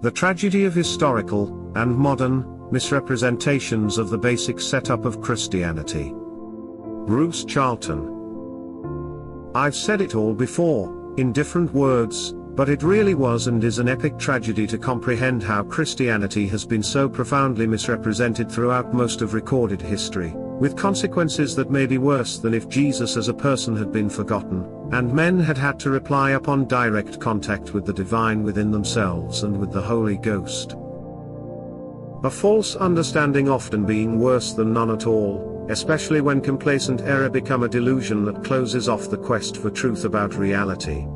The tragedy of historical, and modern, misrepresentations of the basic setup of Christianity. Bruce Charlton. I've said it all before, in different words, but it really was and is an epic tragedy to comprehend how Christianity has been so profoundly misrepresented throughout most of recorded history, with consequences that may be worse than if Jesus as a person had been forgotten, and men had had to rely upon direct contact with the divine within themselves and with the Holy Ghost. A false understanding often being worse than none at all, especially when complacent error become a delusion that closes off the quest for truth about reality.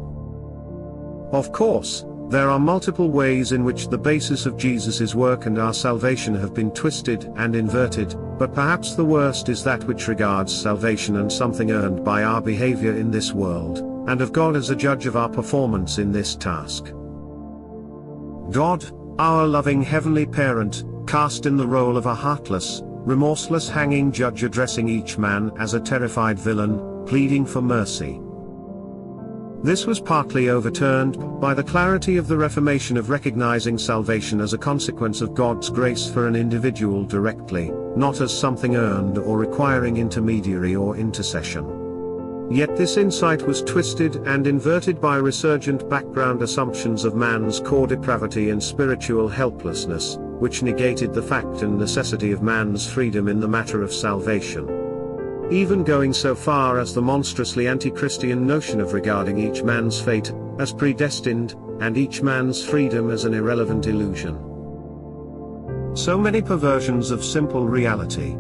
Of course, there are multiple ways in which the basis of Jesus' work and our salvation have been twisted and inverted, but perhaps the worst is that which regards salvation and something earned by our behavior in this world, and of God as a judge of our performance in this task. God, our loving heavenly parent, cast in the role of a heartless, remorseless hanging judge addressing each man as a terrified villain, pleading for mercy. This was partly overturned by the clarity of the Reformation of recognizing salvation as a consequence of God's grace for an individual directly, not as something earned or requiring intermediary or intercession. Yet this insight was twisted and inverted by resurgent background assumptions of man's core depravity and spiritual helplessness, which negated the fact and necessity of man's freedom in the matter of salvation. Even going so far as the monstrously anti-Christian notion of regarding each man's fate as predestined, and each man's freedom as an irrelevant illusion. So many perversions of simple reality.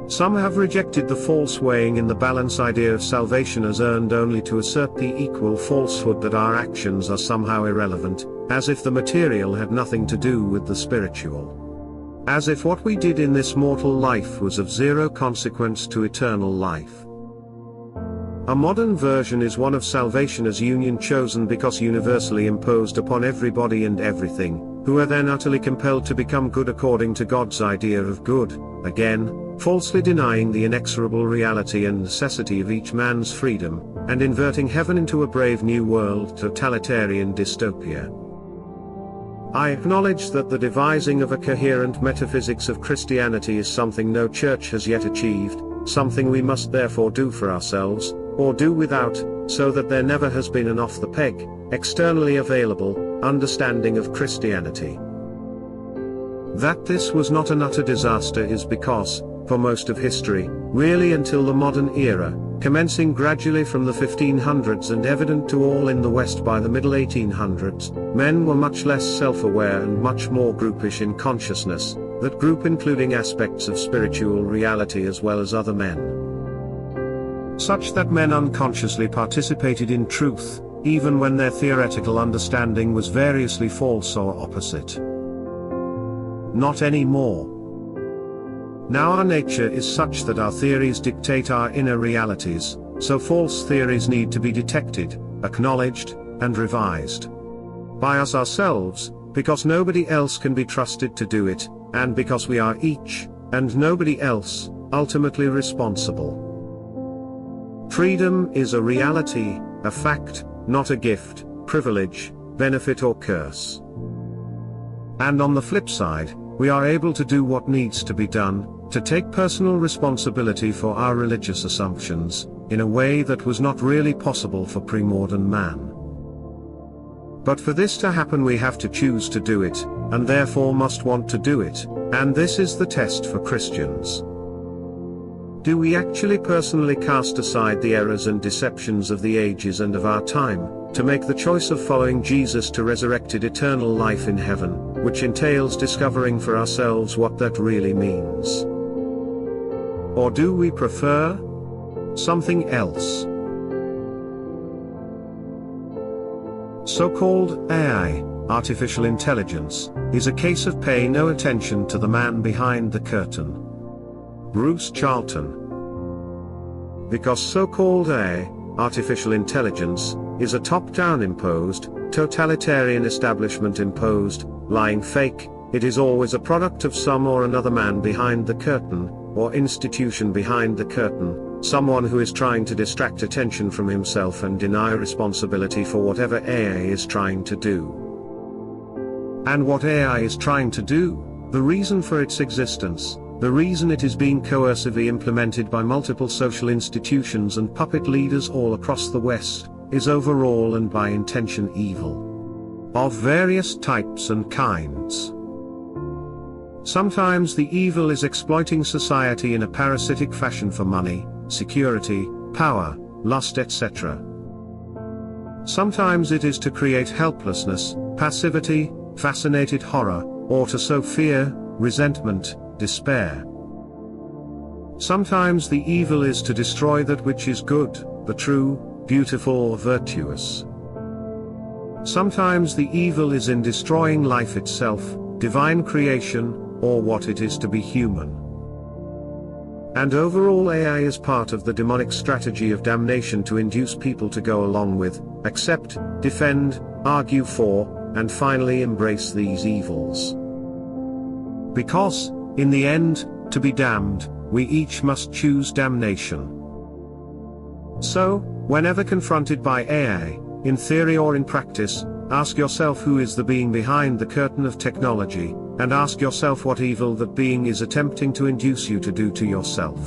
Some have rejected the false weighing in the balance idea of salvation as earned only to assert the equal falsehood that our actions are somehow irrelevant, as if the material had nothing to do with the spiritual. As if what we did in this mortal life was of zero consequence to eternal life. A modern version is one of salvation as union chosen because universally imposed upon everybody and everything, who are then utterly compelled to become good according to God's idea of good, again, falsely denying the inexorable reality and necessity of each man's freedom, and inverting heaven into a brave new world totalitarian dystopia. I acknowledge that the devising of a coherent metaphysics of Christianity is something no church has yet achieved, something we must therefore do for ourselves, or do without, so that there never has been an off-the-peg, externally available, understanding of Christianity. That this was not an utter disaster is because, for most of history, really until the modern era, commencing gradually from the 1500s and evident to all in the West by the middle 1800s, men were much less self-aware and much more groupish in consciousness, that group including aspects of spiritual reality as well as other men. Such that men unconsciously participated in truth, even when their theoretical understanding was variously false or opposite. Not anymore. Now our nature is such that our theories dictate our inner realities, so false theories need to be detected, acknowledged, and revised. By us ourselves, because nobody else can be trusted to do it, and because we are each, and nobody else, ultimately responsible. Freedom is a reality, a fact, not a gift, privilege, benefit or curse. And on the flip side, we are able to do what needs to be done, to take personal responsibility for our religious assumptions, in a way that was not really possible for pre-modern man. But for this to happen we have to choose to do it, and therefore must want to do it, and this is the test for Christians. Do we actually personally cast aside the errors and deceptions of the ages and of our time, to make the choice of following Jesus to resurrected eternal life in heaven, which entails discovering for ourselves what that really means? Or do we prefer something else? So-called AI, artificial intelligence, is a case of pay no attention to the man behind the curtain. Bruce Charlton. Because so-called AI, artificial intelligence, is a top-down imposed, totalitarian establishment imposed, lying fake, it is always a product of some or another man behind the curtain, or institution behind the curtain, someone who is trying to distract attention from himself and deny responsibility for whatever AI is trying to do. And what AI is trying to do, the reason for its existence, the reason it is being coercively implemented by multiple social institutions and puppet leaders all across the West, is overall and by intention evil. Of various types and kinds. Sometimes the evil is exploiting society in a parasitic fashion for money, security, power, lust, etc. Sometimes it is to create helplessness, passivity, fascinated horror, or to sow fear, resentment, despair. Sometimes the evil is to destroy that which is good, the true, beautiful, virtuous. Sometimes the evil is in destroying life itself, divine creation, or what it is to be human. And overall AI is part of the demonic strategy of damnation to induce people to go along with, accept, defend, argue for, and finally embrace these evils. Because, in the end, to be damned, we each must choose damnation. So, whenever confronted by AI, in theory or in practice, ask yourself who is the being behind the curtain of technology, and ask yourself what evil that being is attempting to induce you to do to yourself.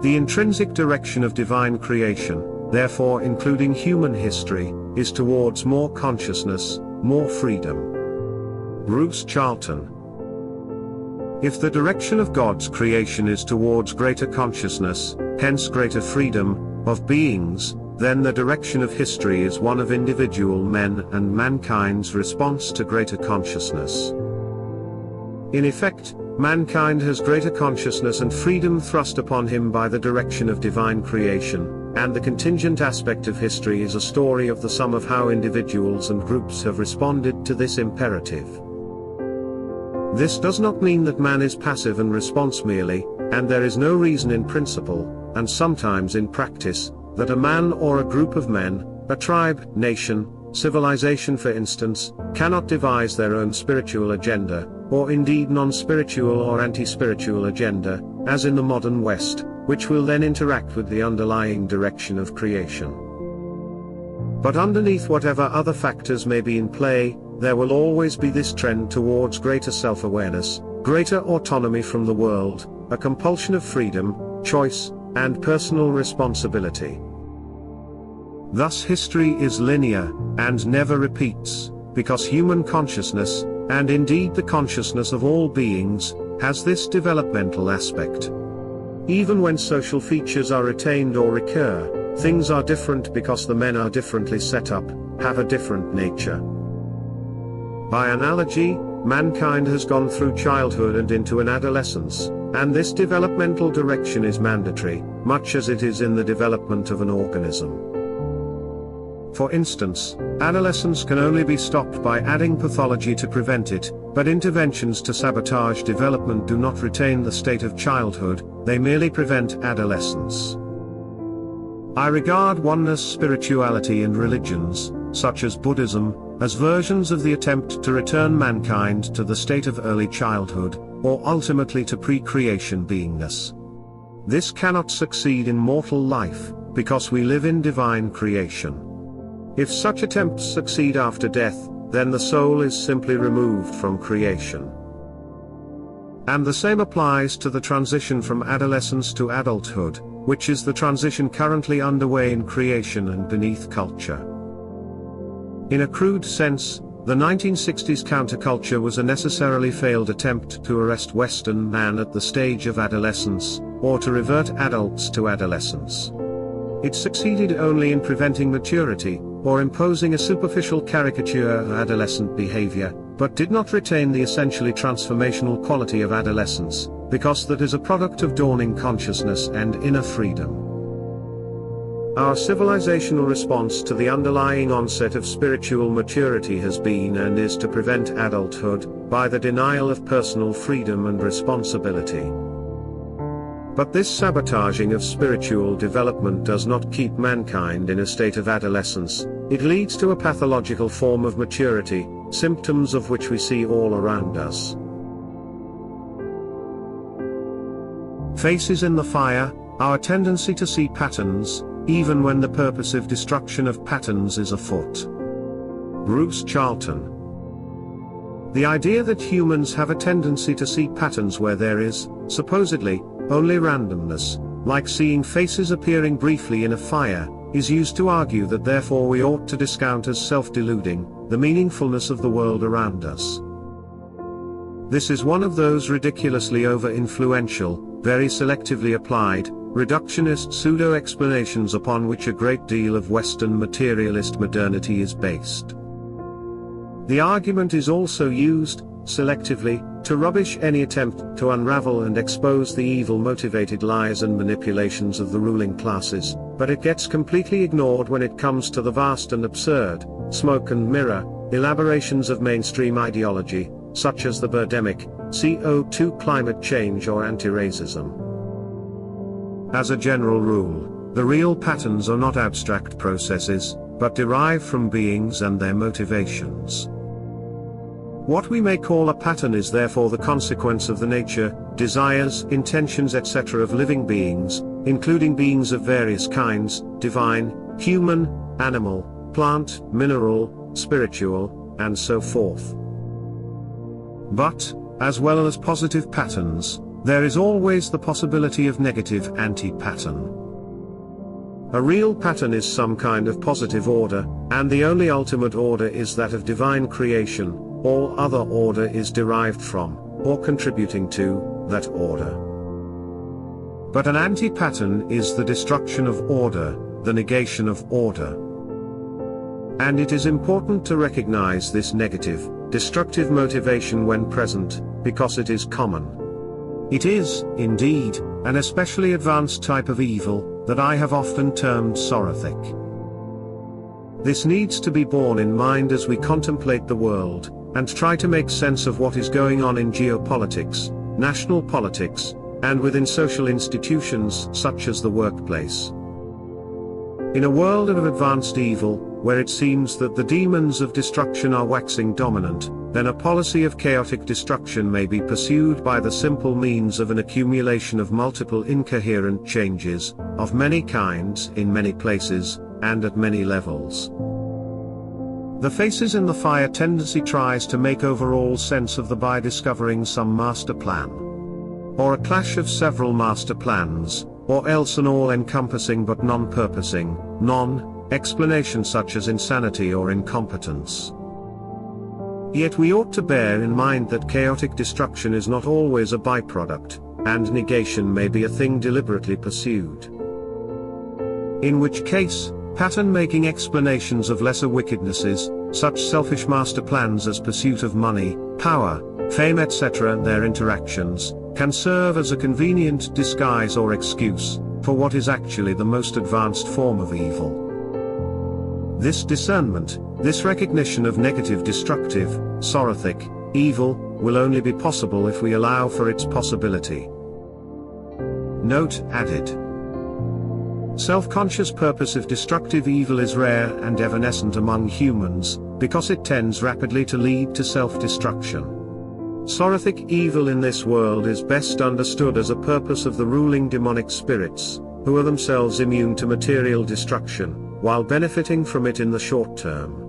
The intrinsic direction of divine creation, therefore including human history, is towards more consciousness, more freedom. Bruce Charlton. If the direction of God's creation is towards greater consciousness, hence greater freedom, of beings, then the direction of history is one of individual men and mankind's response to greater consciousness. In effect, mankind has greater consciousness and freedom thrust upon him by the direction of divine creation, and the contingent aspect of history is a story of the sum of how individuals and groups have responded to this imperative. This does not mean that man is passive and response merely, and there is no reason in principle, and sometimes in practice, that a man or a group of men, a tribe, nation, civilization for instance, cannot devise their own spiritual agenda, or indeed non-spiritual or anti-spiritual agenda, as in the modern West, which will then interact with the underlying direction of creation. But underneath whatever other factors may be in play, there will always be this trend towards greater self-awareness, greater autonomy from the world, a compulsion of freedom, choice, and personal responsibility. Thus history is linear, and never repeats, because human consciousness, and indeed the consciousness of all beings, has this developmental aspect. Even when social features are retained or recur, things are different because the men are differently set up, have a different nature. By analogy, mankind has gone through childhood and into an adolescence, and this developmental direction is mandatory, much as it is in the development of an organism. For instance, adolescence can only be stopped by adding pathology to prevent it, but interventions to sabotage development do not retain the state of childhood, they merely prevent adolescence. I regard oneness spirituality and religions, such as Buddhism, as versions of the attempt to return mankind to the state of early childhood, or ultimately to pre-creation beingness. This cannot succeed in mortal life, because we live in divine creation. If such attempts succeed after death, then the soul is simply removed from creation. And the same applies to the transition from adolescence to adulthood, which is the transition currently underway in creation and beneath culture. In a crude sense, the 1960s counterculture was a necessarily failed attempt to arrest Western man at the stage of adolescence, or to revert adults to adolescence. It succeeded only in preventing maturity, or imposing a superficial caricature of adolescent behavior, but did not retain the essentially transformational quality of adolescence, because that is a product of dawning consciousness and inner freedom. Our civilizational response to the underlying onset of spiritual maturity has been and is to prevent adulthood, by the denial of personal freedom and responsibility. But this sabotaging of spiritual development does not keep mankind in a state of adolescence, it leads to a pathological form of maturity, symptoms of which we see all around us. Faces in the fire, our tendency to see patterns, even when the purposive destruction of patterns is afoot. Bruce Charlton. The idea that humans have a tendency to see patterns where there is, supposedly, only randomness, like seeing faces appearing briefly in a fire, is used to argue that therefore we ought to discount as self-deluding the meaningfulness of the world around us. This is one of those ridiculously over-influential, very selectively applied, reductionist pseudo-explanations upon which a great deal of Western materialist modernity is based. The argument is also used, selectively, to rubbish any attempt to unravel and expose the evil-motivated lies and manipulations of the ruling classes, but it gets completely ignored when it comes to the vast and absurd, smoke and mirror, elaborations of mainstream ideology, such as the Birdemic, CO2 climate change or anti-racism. As a general rule, the real patterns are not abstract processes, but derive from beings and their motivations. What we may call a pattern is therefore the consequence of the nature, desires, intentions etc. of living beings, including beings of various kinds, divine, human, animal, plant, mineral, spiritual, and so forth. But, as well as positive patterns, there is always the possibility of negative anti-pattern. A real pattern is some kind of positive order, and the only ultimate order is that of divine creation. All other order is derived from, or contributing to, that order. But an anti-pattern is the destruction of order, the negation of order. And it is important to recognize this negative, destructive motivation when present, because it is common. It is, indeed, an especially advanced type of evil, that I have often termed sorothic. This needs to be borne in mind as we contemplate the world, and try to make sense of what is going on in geopolitics, national politics, and within social institutions such as the workplace. In a world of advanced evil, where it seems that the demons of destruction are waxing dominant, then a policy of chaotic destruction may be pursued by the simple means of an accumulation of multiple incoherent changes, of many kinds, in many places, and at many levels. The faces in the fire tendency tries to make overall sense of the by discovering some master plan. Or a clash of several master plans, or else an all-encompassing but non-purposing, non-explanation such as insanity or incompetence. Yet we ought to bear in mind that chaotic destruction is not always a byproduct, and negation may be a thing deliberately pursued. In which case, pattern-making explanations of lesser wickednesses, such selfish master plans as pursuit of money, power, fame etc. and their interactions, can serve as a convenient disguise or excuse, for what is actually the most advanced form of evil. This discernment, this recognition of negative destructive, sorothic, evil, will only be possible if we allow for its possibility. Note added. Self-conscious purposive destructive evil is rare and evanescent among humans, because it tends rapidly to lead to self-destruction. Sorothic evil in this world is best understood as a purpose of the ruling demonic spirits, who are themselves immune to material destruction, while benefiting from it in the short term.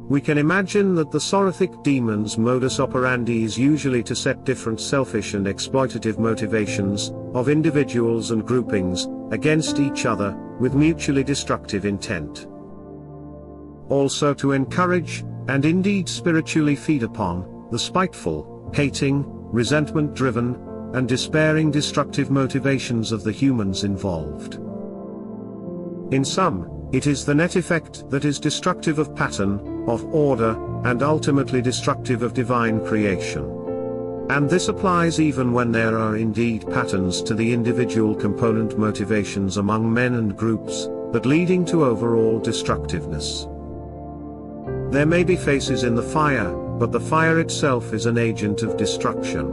We can imagine that the sorothic demon's modus operandi is usually to set different selfish and exploitative motivations, of individuals and groupings, against each other, with mutually destructive intent. Also to encourage, and indeed spiritually feed upon, the spiteful, hating, resentment-driven, and despairing destructive motivations of the humans involved. In sum, it is the net effect that is destructive of pattern, of order, and ultimately destructive of divine creation. And this applies even when there are indeed patterns to the individual component motivations among men and groups, that leading to overall destructiveness. There may be faces in the fire, but the fire itself is an agent of destruction.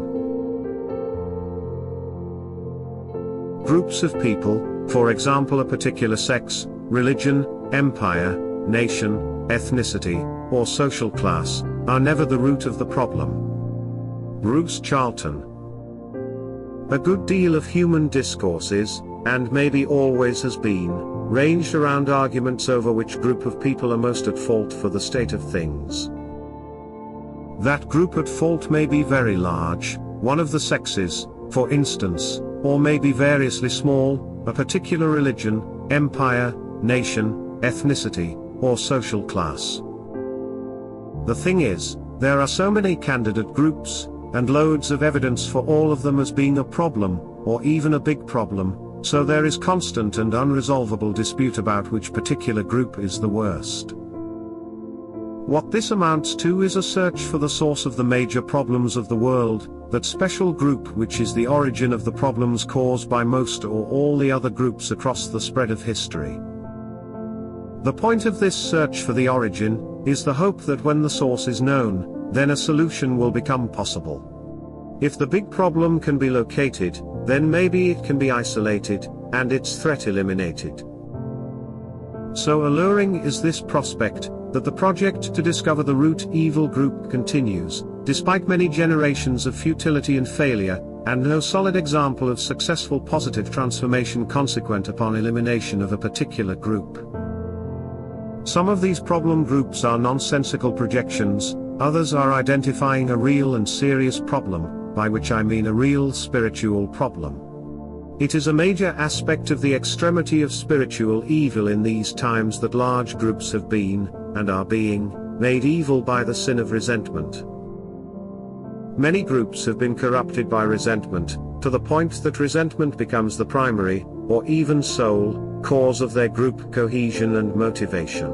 Groups of people, for example a particular sex, religion, empire, nation, ethnicity, or social class, are never the root of the problem. Bruce Charlton. A good deal of human discourse is, and maybe always has been, ranged around arguments over which group of people are most at fault for the state of things. That group at fault may be very large, one of the sexes, for instance, or may be variously small, a particular religion, empire, nation, ethnicity, or social class. The thing is, there are so many candidate groups, and loads of evidence for all of them as being a problem, or even a big problem, so there is constant and unresolvable dispute about which particular group is the worst. What this amounts to is a search for the source of the major problems of the world, that special group which is the origin of the problems caused by most or all the other groups across the spread of history. The point of this search for the origin is the hope that when the source is known, then a solution will become possible. If the big problem can be located, then maybe it can be isolated, and its threat eliminated. So alluring is this prospect, that the project to discover the root evil group continues, despite many generations of futility and failure, and no solid example of successful positive transformation consequent upon elimination of a particular group. Some of these problem groups are nonsensical projections, others are identifying a real and serious problem, by which I mean a real spiritual problem. It is a major aspect of the extremity of spiritual evil in these times that large groups have been, and are being, made evil by the sin of resentment. Many groups have been corrupted by resentment, to the point that resentment becomes the primary, or even sole, cause of their group cohesion and motivation.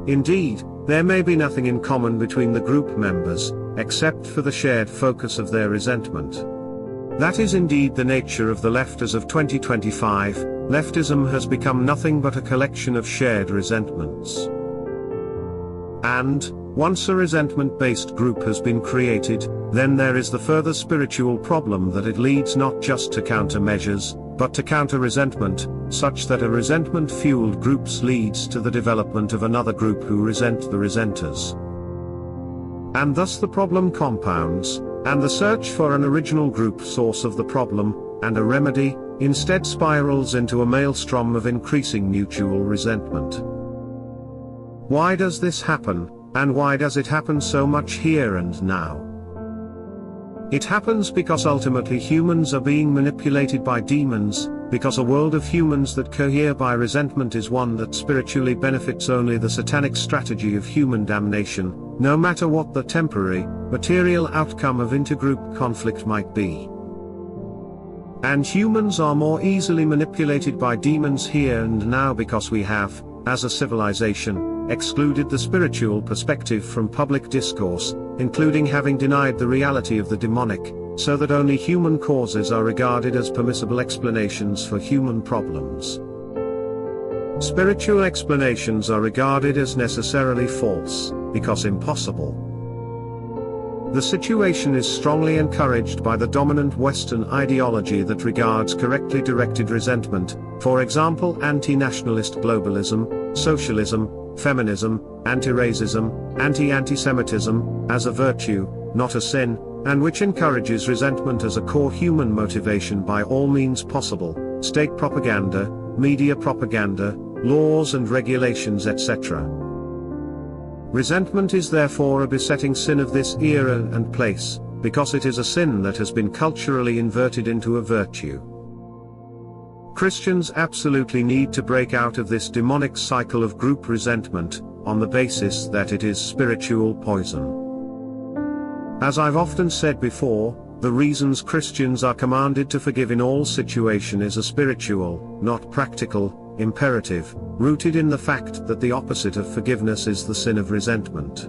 Indeed, there may be nothing in common between the group members, except for the shared focus of their resentment. That is indeed the nature of the left as of 2025, leftism has become nothing but a collection of shared resentments. And, once a resentment-based group has been created, then there is the further spiritual problem that it leads not just to countermeasures, but to counter-resentment, such that a resentment-fueled group leads to the development of another group who resent the resenters. And thus the problem compounds, and the search for an original group source of the problem, and a remedy, instead spirals into a maelstrom of increasing mutual resentment. Why does this happen, and why does it happen so much here and now? It happens because ultimately humans are being manipulated by demons, because a world of humans that cohere by resentment is one that spiritually benefits only the satanic strategy of human damnation, no matter what the temporary, material outcome of intergroup conflict might be. And humans are more easily manipulated by demons here and now because we have, as a civilization, excluded the spiritual perspective from public discourse, including having denied the reality of the demonic, so that only human causes are regarded as permissible explanations for human problems. Spiritual explanations are regarded as necessarily false, because impossible. The situation is strongly encouraged by the dominant Western ideology that regards correctly directed resentment, for example anti-nationalist globalism, socialism, feminism, anti-racism, anti-antisemitism, as a virtue, not a sin, and which encourages resentment as a core human motivation by all means possible, state propaganda, media propaganda, laws and regulations etc. Resentment is therefore a besetting sin of this era and place, because it is a sin that has been culturally inverted into a virtue. Christians absolutely need to break out of this demonic cycle of group resentment, on the basis that it is spiritual poison. As I've often said before, the reasons Christians are commanded to forgive in all situation is a spiritual, not practical, imperative, rooted in the fact that the opposite of forgiveness is the sin of resentment.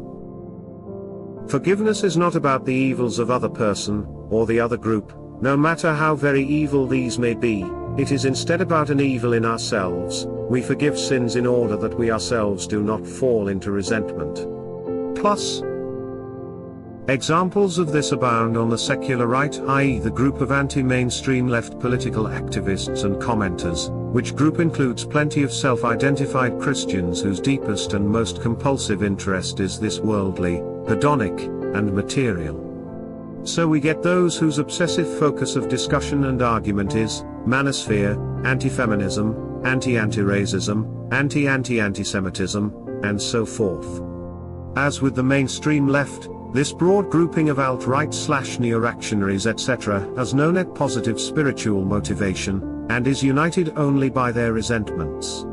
Forgiveness is not about the evils of other person, or the other group, no matter how very evil these may be, it is instead about an evil in ourselves. We forgive sins in order that we ourselves do not fall into resentment. Plus, examples of this abound on the secular right, i.e. the group of anti-mainstream left political activists and commenters, which group includes plenty of self-identified Christians whose deepest and most compulsive interest is this worldly, hedonic, and material. So we get those whose obsessive focus of discussion and argument is, manosphere, anti-feminism, anti-anti-racism, anti-anti-anti-Semitism, and so forth. As with the mainstream left, this broad grouping of alt-right/neo-reactionaries etc. has no net positive spiritual motivation, and is united only by their resentments.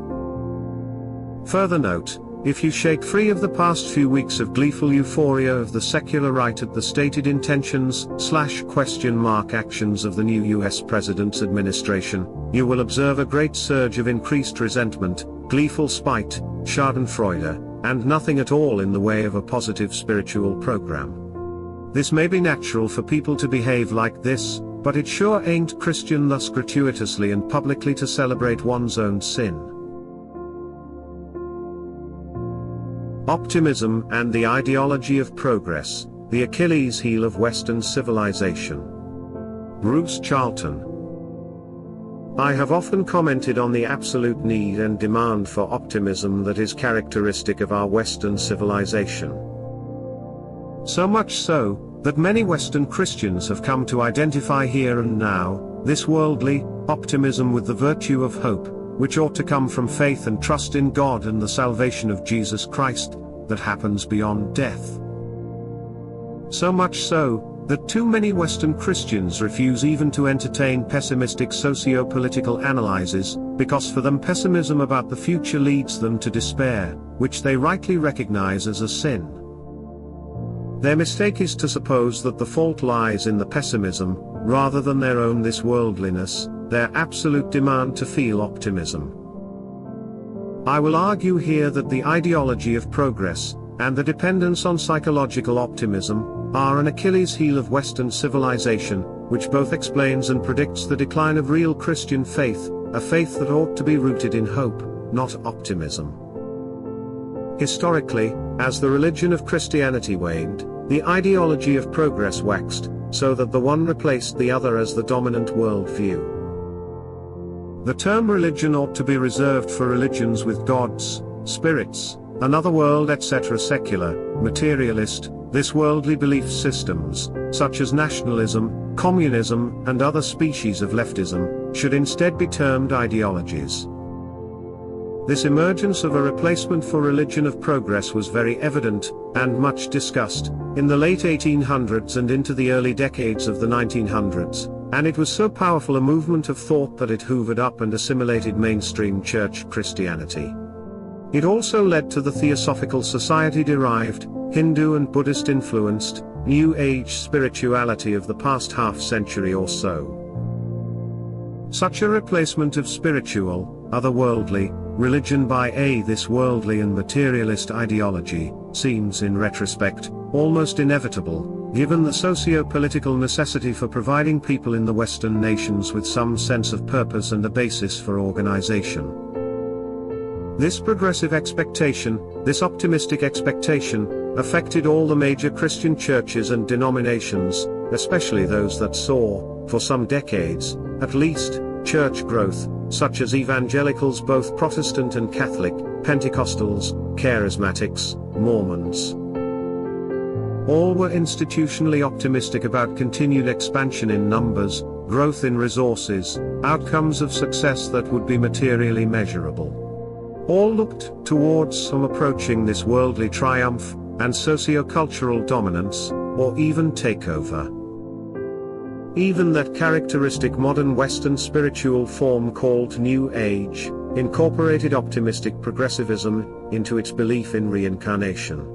Further note, if you shake free of the past few weeks of gleeful euphoria of the secular right at the stated intentions/actions of the new US President's administration, you will observe a great surge of increased resentment, gleeful spite, schadenfreude, and nothing at all in the way of a positive spiritual program. This may be natural for people to behave like this, but it sure ain't Christian thus gratuitously and publicly to celebrate one's own sin. Optimism and the ideology of progress, the Achilles heel of Western civilization. Bruce Charlton. I have often commented on the absolute need and demand for optimism that is characteristic of our Western civilization. So much so, that many Western Christians have come to identify here and now, this worldly optimism with the virtue of hope, which ought to come from faith and trust in God and the salvation of Jesus Christ, that happens beyond death. So much so, that too many Western Christians refuse even to entertain pessimistic socio-political analyses, because for them pessimism about the future leads them to despair, which they rightly recognize as a sin. Their mistake is to suppose that the fault lies in the pessimism, rather than their own this worldliness, their absolute demand to feel optimism. I will argue here that the ideology of progress, and the dependence on psychological optimism, are an Achilles heel of Western civilization, which both explains and predicts the decline of real Christian faith, a faith that ought to be rooted in hope, not optimism. Historically, as the religion of Christianity waned, the ideology of progress waxed, so that the one replaced the other as the dominant worldview. The term religion ought to be reserved for religions with gods, spirits, another world etc. Secular, materialist, this worldly belief systems, such as nationalism, communism, and other species of leftism, should instead be termed ideologies. This emergence of a replacement for religion of progress was very evident, and much discussed, in the late 1800s and into the early decades of the 1900s, and it was so powerful a movement of thought that it hoovered up and assimilated mainstream church Christianity. It also led to the Theosophical Society-derived, Hindu and Buddhist-influenced, New Age spirituality of the past half-century or so. Such a replacement of spiritual, otherworldly, religion by this worldly and materialist ideology, seems in retrospect, almost inevitable, given the socio-political necessity for providing people in the Western nations with some sense of purpose and a basis for organization. This progressive expectation, this optimistic expectation, affected all the major Christian churches and denominations, especially those that saw, for some decades, at least, church growth, such as evangelicals both Protestant and Catholic, Pentecostals, Charismatics, Mormons. All were institutionally optimistic about continued expansion in numbers, growth in resources, outcomes of success that would be materially measurable. All looked towards some approaching this worldly triumph, and socio-cultural dominance, or even takeover. Even that characteristic modern Western spiritual form called New Age, incorporated optimistic progressivism into its belief in reincarnation.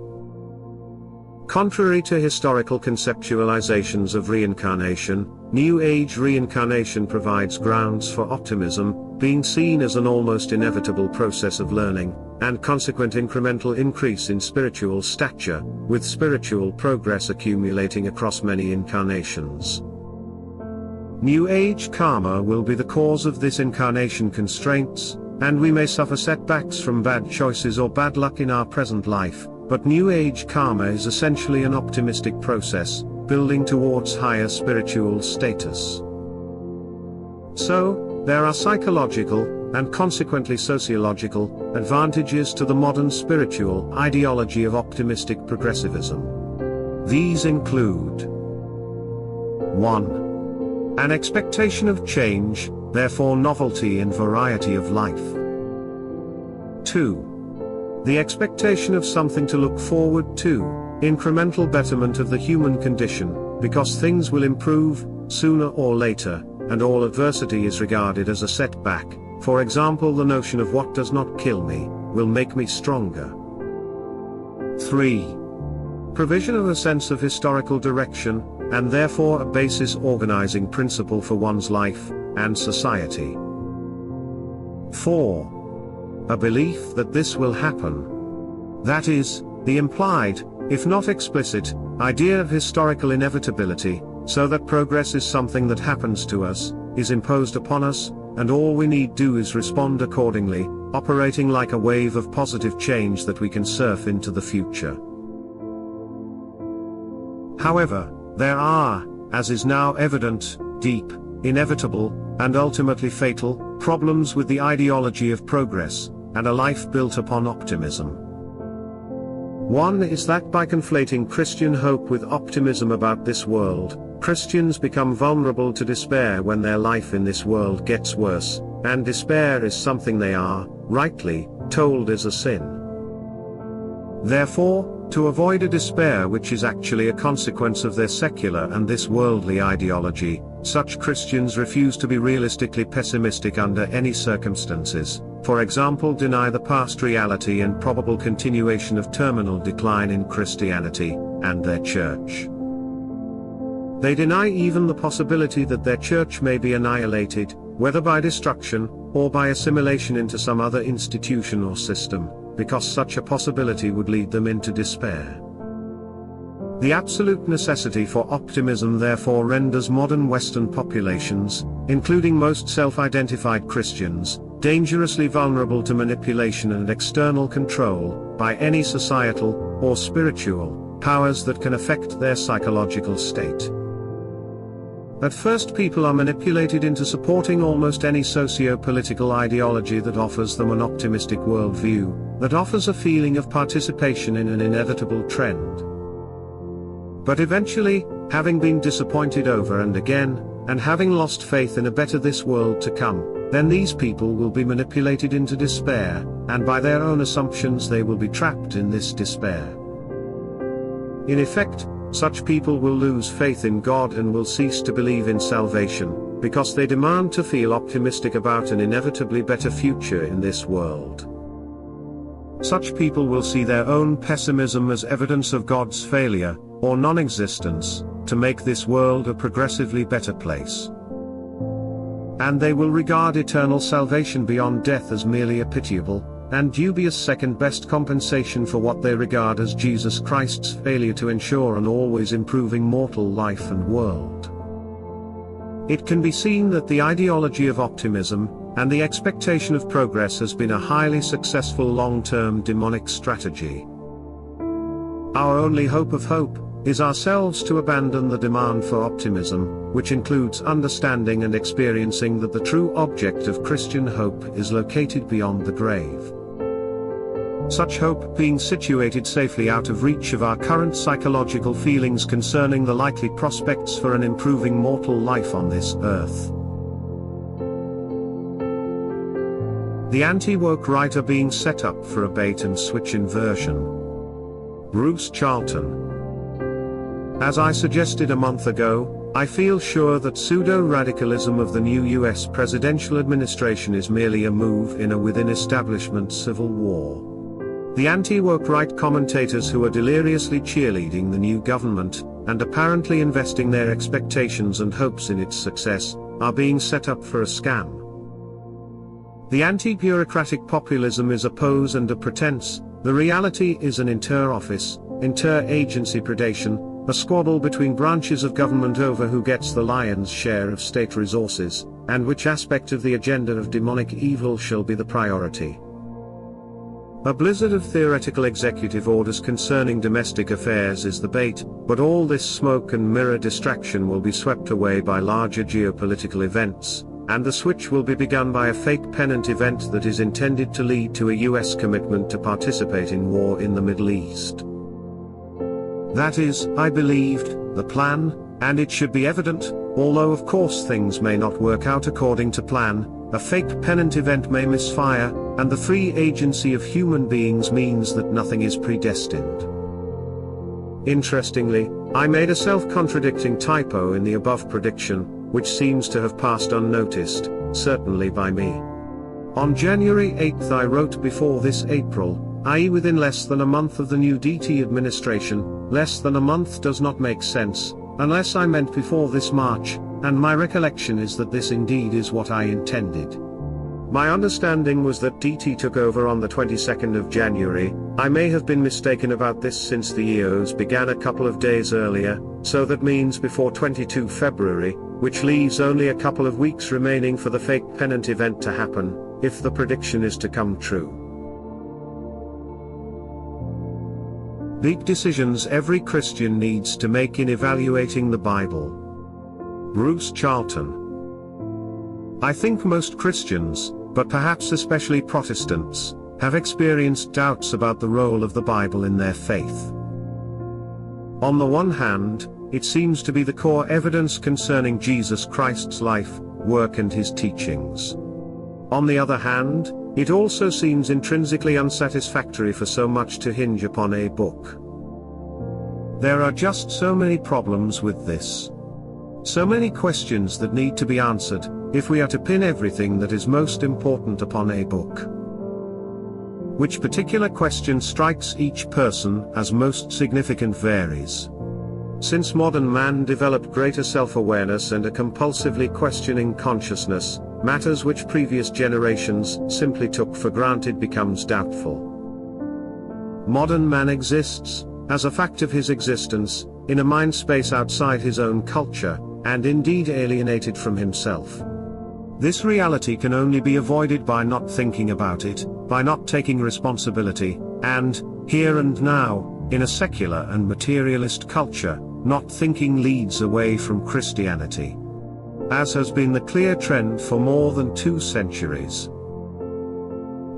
Contrary to historical conceptualizations of reincarnation, New Age reincarnation provides grounds for optimism, being seen as an almost inevitable process of learning, and consequent incremental increase in spiritual stature, with spiritual progress accumulating across many incarnations. New Age karma will be the cause of this incarnation constraints, and we may suffer setbacks from bad choices or bad luck in our present life, but New Age karma is essentially an optimistic process, building towards higher spiritual status. So, there are psychological, and consequently sociological, advantages to the modern spiritual ideology of optimistic progressivism. These include 1. An expectation of change, therefore novelty and variety of life. 2. The expectation of something to look forward to, incremental betterment of the human condition, because things will improve, sooner or later, and all adversity is regarded as a setback. For example, the notion of what does not kill me, will make me stronger. 3. Provision of a sense of historical direction, and therefore a basis organizing principle for one's life, and society. 4. A belief that this will happen. That is, the implied, if not explicit, idea of historical inevitability, so that progress is something that happens to us, is imposed upon us, and all we need do is respond accordingly, operating like a wave of positive change that we can surf into the future. However, there are, as is now evident, deep, inevitable, and ultimately fatal, problems with the ideology of progress, and a life built upon optimism. One is that by conflating Christian hope with optimism about this world, Christians become vulnerable to despair when their life in this world gets worse, and despair is something they are, rightly, told is a sin. Therefore, to avoid a despair which is actually a consequence of their secular and this worldly ideology, such Christians refuse to be realistically pessimistic under any circumstances, for example deny the past reality and probable continuation of terminal decline in Christianity, and their church. They deny even the possibility that their church may be annihilated, whether by destruction, or by assimilation into some other institution or system, because such a possibility would lead them into despair. The absolute necessity for optimism therefore renders modern Western populations, including most self-identified Christians, dangerously vulnerable to manipulation and external control, by any societal, or spiritual, powers that can affect their psychological state. At first, people are manipulated into supporting almost any socio-political ideology that offers them an optimistic worldview, that offers a feeling of participation in an inevitable trend. But eventually, having been disappointed over and again, and having lost faith in a better this world to come, then these people will be manipulated into despair, and by their own assumptions they will be trapped in this despair. In effect, such people will lose faith in God and will cease to believe in salvation, because they demand to feel optimistic about an inevitably better future in this world. Such people will see their own pessimism as evidence of God's failure, or non-existence, to make this world a progressively better place. And they will regard eternal salvation beyond death as merely a pitiable, and dubious second-best compensation for what they regard as Jesus Christ's failure to ensure an always improving mortal life and world. It can be seen that the ideology of optimism, and the expectation of progress has been a highly successful long-term demonic strategy. Our only hope of hope, is ourselves to abandon the demand for optimism, which includes understanding and experiencing that the true object of Christian hope is located beyond the grave. Such hope being situated safely out of reach of our current psychological feelings concerning the likely prospects for an improving mortal life on this earth. The anti-woke writer being set up for a bait-and-switch inversion. Bruce Charlton. As I suggested a month ago, I feel sure that pseudo-radicalism of the new US presidential administration is merely a move in a within-establishment civil war. The anti-woke right commentators who are deliriously cheerleading the new government, and apparently investing their expectations and hopes in its success, are being set up for a scam. The anti-bureaucratic populism is a pose and a pretense, the reality is an inter-office, inter-agency predation, a squabble between branches of government over who gets the lion's share of state resources, and which aspect of the agenda of demonic evil shall be the priority. A blizzard of theoretical executive orders concerning domestic affairs is the bait, but all this smoke and mirror distraction will be swept away by larger geopolitical events, and the switch will be begun by a fake pennant event that is intended to lead to a US commitment to participate in war in the Middle East. That is, I believed, the plan, and it should be evident, although of course things may not work out according to plan, a fake pennant event may misfire, and the free agency of human beings means that nothing is predestined. Interestingly, I made a self-contradicting typo in the above prediction, which seems to have passed unnoticed, certainly by me. On January 8th I wrote before this April, i.e. within less than a month of the new DT administration. Less than a month does not make sense, unless I meant before this March, and my recollection is that this indeed is what I intended. My understanding was that DT took over on the 22nd of January, I may have been mistaken about this since the EOs began a couple of days earlier, so that means before 22 February, which leaves only a couple of weeks remaining for the fake pennant event to happen, if the prediction is to come true. Big decisions every Christian needs to make in evaluating the Bible. Bruce Charlton. I think most Christians, but perhaps especially Protestants, have experienced doubts about the role of the Bible in their faith. On the one hand, it seems to be the core evidence concerning Jesus Christ's life, work and his teachings. On the other hand, it also seems intrinsically unsatisfactory for so much to hinge upon a book. There are just so many problems with this. So many questions that need to be answered, if we are to pin everything that is most important upon a book. Which particular question strikes each person as most significant varies. Since modern man developed greater self-awareness and a compulsively questioning consciousness, matters which previous generations simply took for granted becomes doubtful. Modern man exists, as a fact of his existence, in a mind space outside his own culture, and indeed alienated from himself. This reality can only be avoided by not thinking about it, by not taking responsibility, and, here and now, in a secular and materialist culture, not thinking leads away from Christianity. As has been the clear trend for more than 2 centuries.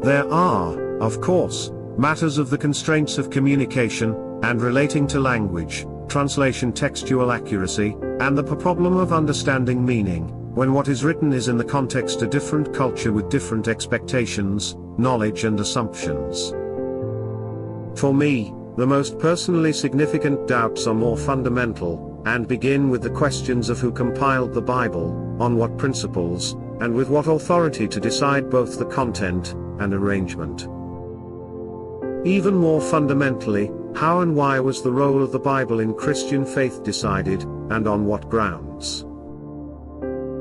There are, of course, matters of the constraints of communication, and relating to language, translation textual accuracy, and the problem of understanding meaning, when what is written is in the context of a different culture with different expectations, knowledge and assumptions. For me, the most personally significant doubts are more fundamental, and begin with the questions of who compiled the Bible, on what principles, and with what authority to decide both the content and arrangement. Even more fundamentally, how and why was the role of the Bible in Christian faith decided, and on what grounds?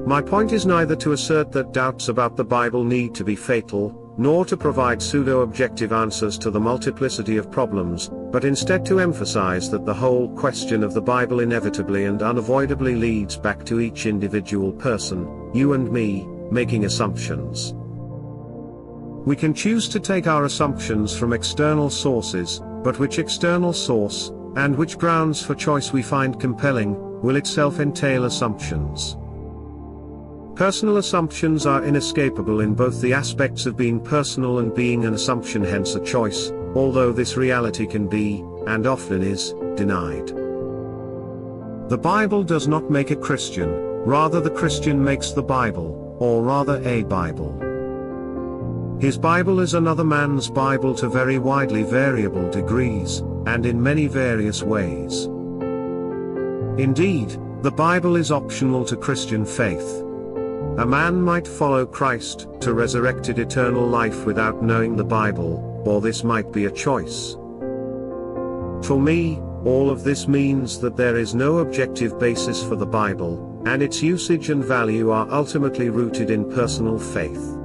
My point is neither to assert that doubts about the Bible need to be fatal, nor to provide pseudo-objective answers to the multiplicity of problems, but instead to emphasize that the whole question of the Bible inevitably and unavoidably leads back to each individual person, you and me, making assumptions. We can choose to take our assumptions from external sources, but which external source, and which grounds for choice we find compelling, will itself entail assumptions. Personal assumptions are inescapable in both the aspects of being personal and being an assumption, hence a choice, although this reality can be, and often is, denied. The Bible does not make a Christian, rather the Christian makes the Bible, or rather a Bible. His Bible is another man's Bible to very widely variable degrees, and in many various ways. Indeed, the Bible is optional to Christian faith. A man might follow Christ to resurrected eternal life without knowing the Bible, or this might be a choice. For me, all of this means that there is no objective basis for the Bible, and its usage and value are ultimately rooted in personal faith.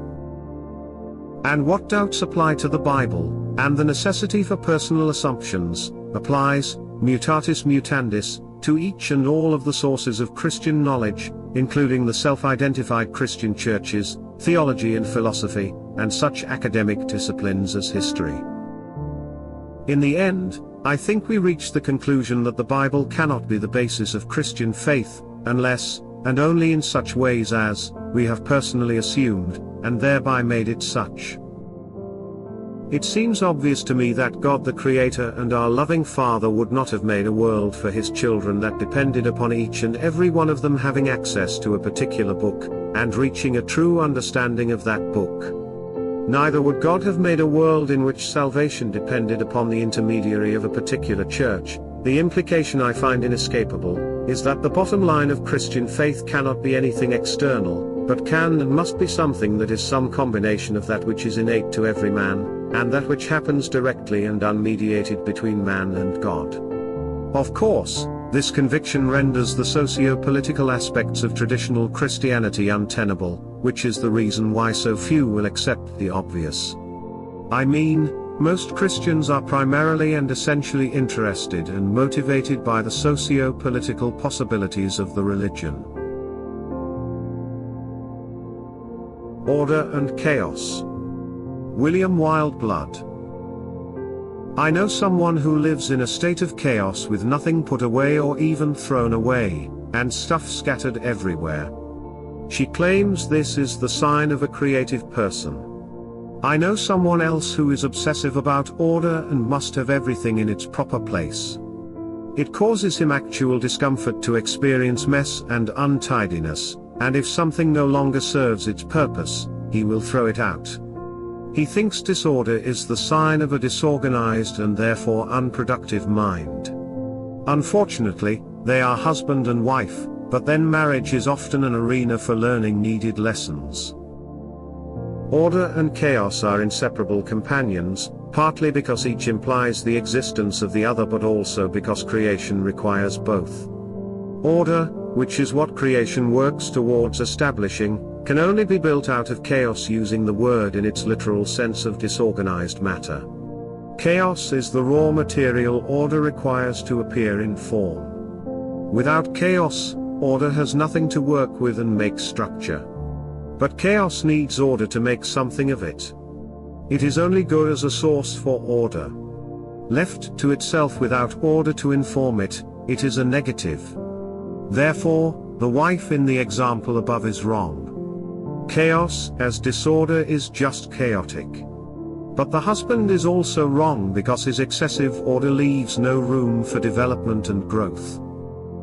And what doubts apply to the Bible, and the necessity for personal assumptions, applies, mutatis mutandis, to each and all of the sources of Christian knowledge, including the self-identified Christian churches, theology and philosophy, and such academic disciplines as history. In the end, I think we reach the conclusion that the Bible cannot be the basis of Christian faith, unless, and only in such ways as, we have personally assumed, and thereby made it such. It seems obvious to me that God the Creator and our loving Father would not have made a world for His children that depended upon each and every one of them having access to a particular book, and reaching a true understanding of that book. Neither would God have made a world in which salvation depended upon the intermediary of a particular church. The implication I find inescapable is that the bottom line of Christian faith cannot be anything external, but can and must be something that is some combination of that which is innate to every man, and that which happens directly and unmediated between man and God. Of course, this conviction renders the socio-political aspects of traditional Christianity untenable, which is the reason why so few will accept the obvious. I mean, most Christians are primarily and essentially interested and motivated by the socio-political possibilities of the religion. Order and chaos. William Wildblood. I know someone who lives in a state of chaos with nothing put away or even thrown away, and stuff scattered everywhere. She claims this is the sign of a creative person. I know someone else who is obsessive about order and must have everything in its proper place. It causes him actual discomfort to experience mess and untidiness, and if something no longer serves its purpose, he will throw it out. He thinks disorder is the sign of a disorganized and therefore unproductive mind. Unfortunately, they are husband and wife, but then marriage is often an arena for learning needed lessons. Order and chaos are inseparable companions, partly because each implies the existence of the other but also because creation requires both. Order, which is what creation works towards establishing, can only be built out of chaos using the word in its literal sense of disorganized matter. Chaos is the raw material order requires to appear in form. Without chaos, order has nothing to work with and make structure. But chaos needs order to make something of it. It is only good as a source for order. Left to itself without order to inform it, it is a negative. Therefore, the wife in the example above is wrong. Chaos as disorder is just chaotic. But the husband is also wrong because his excessive order leaves no room for development and growth.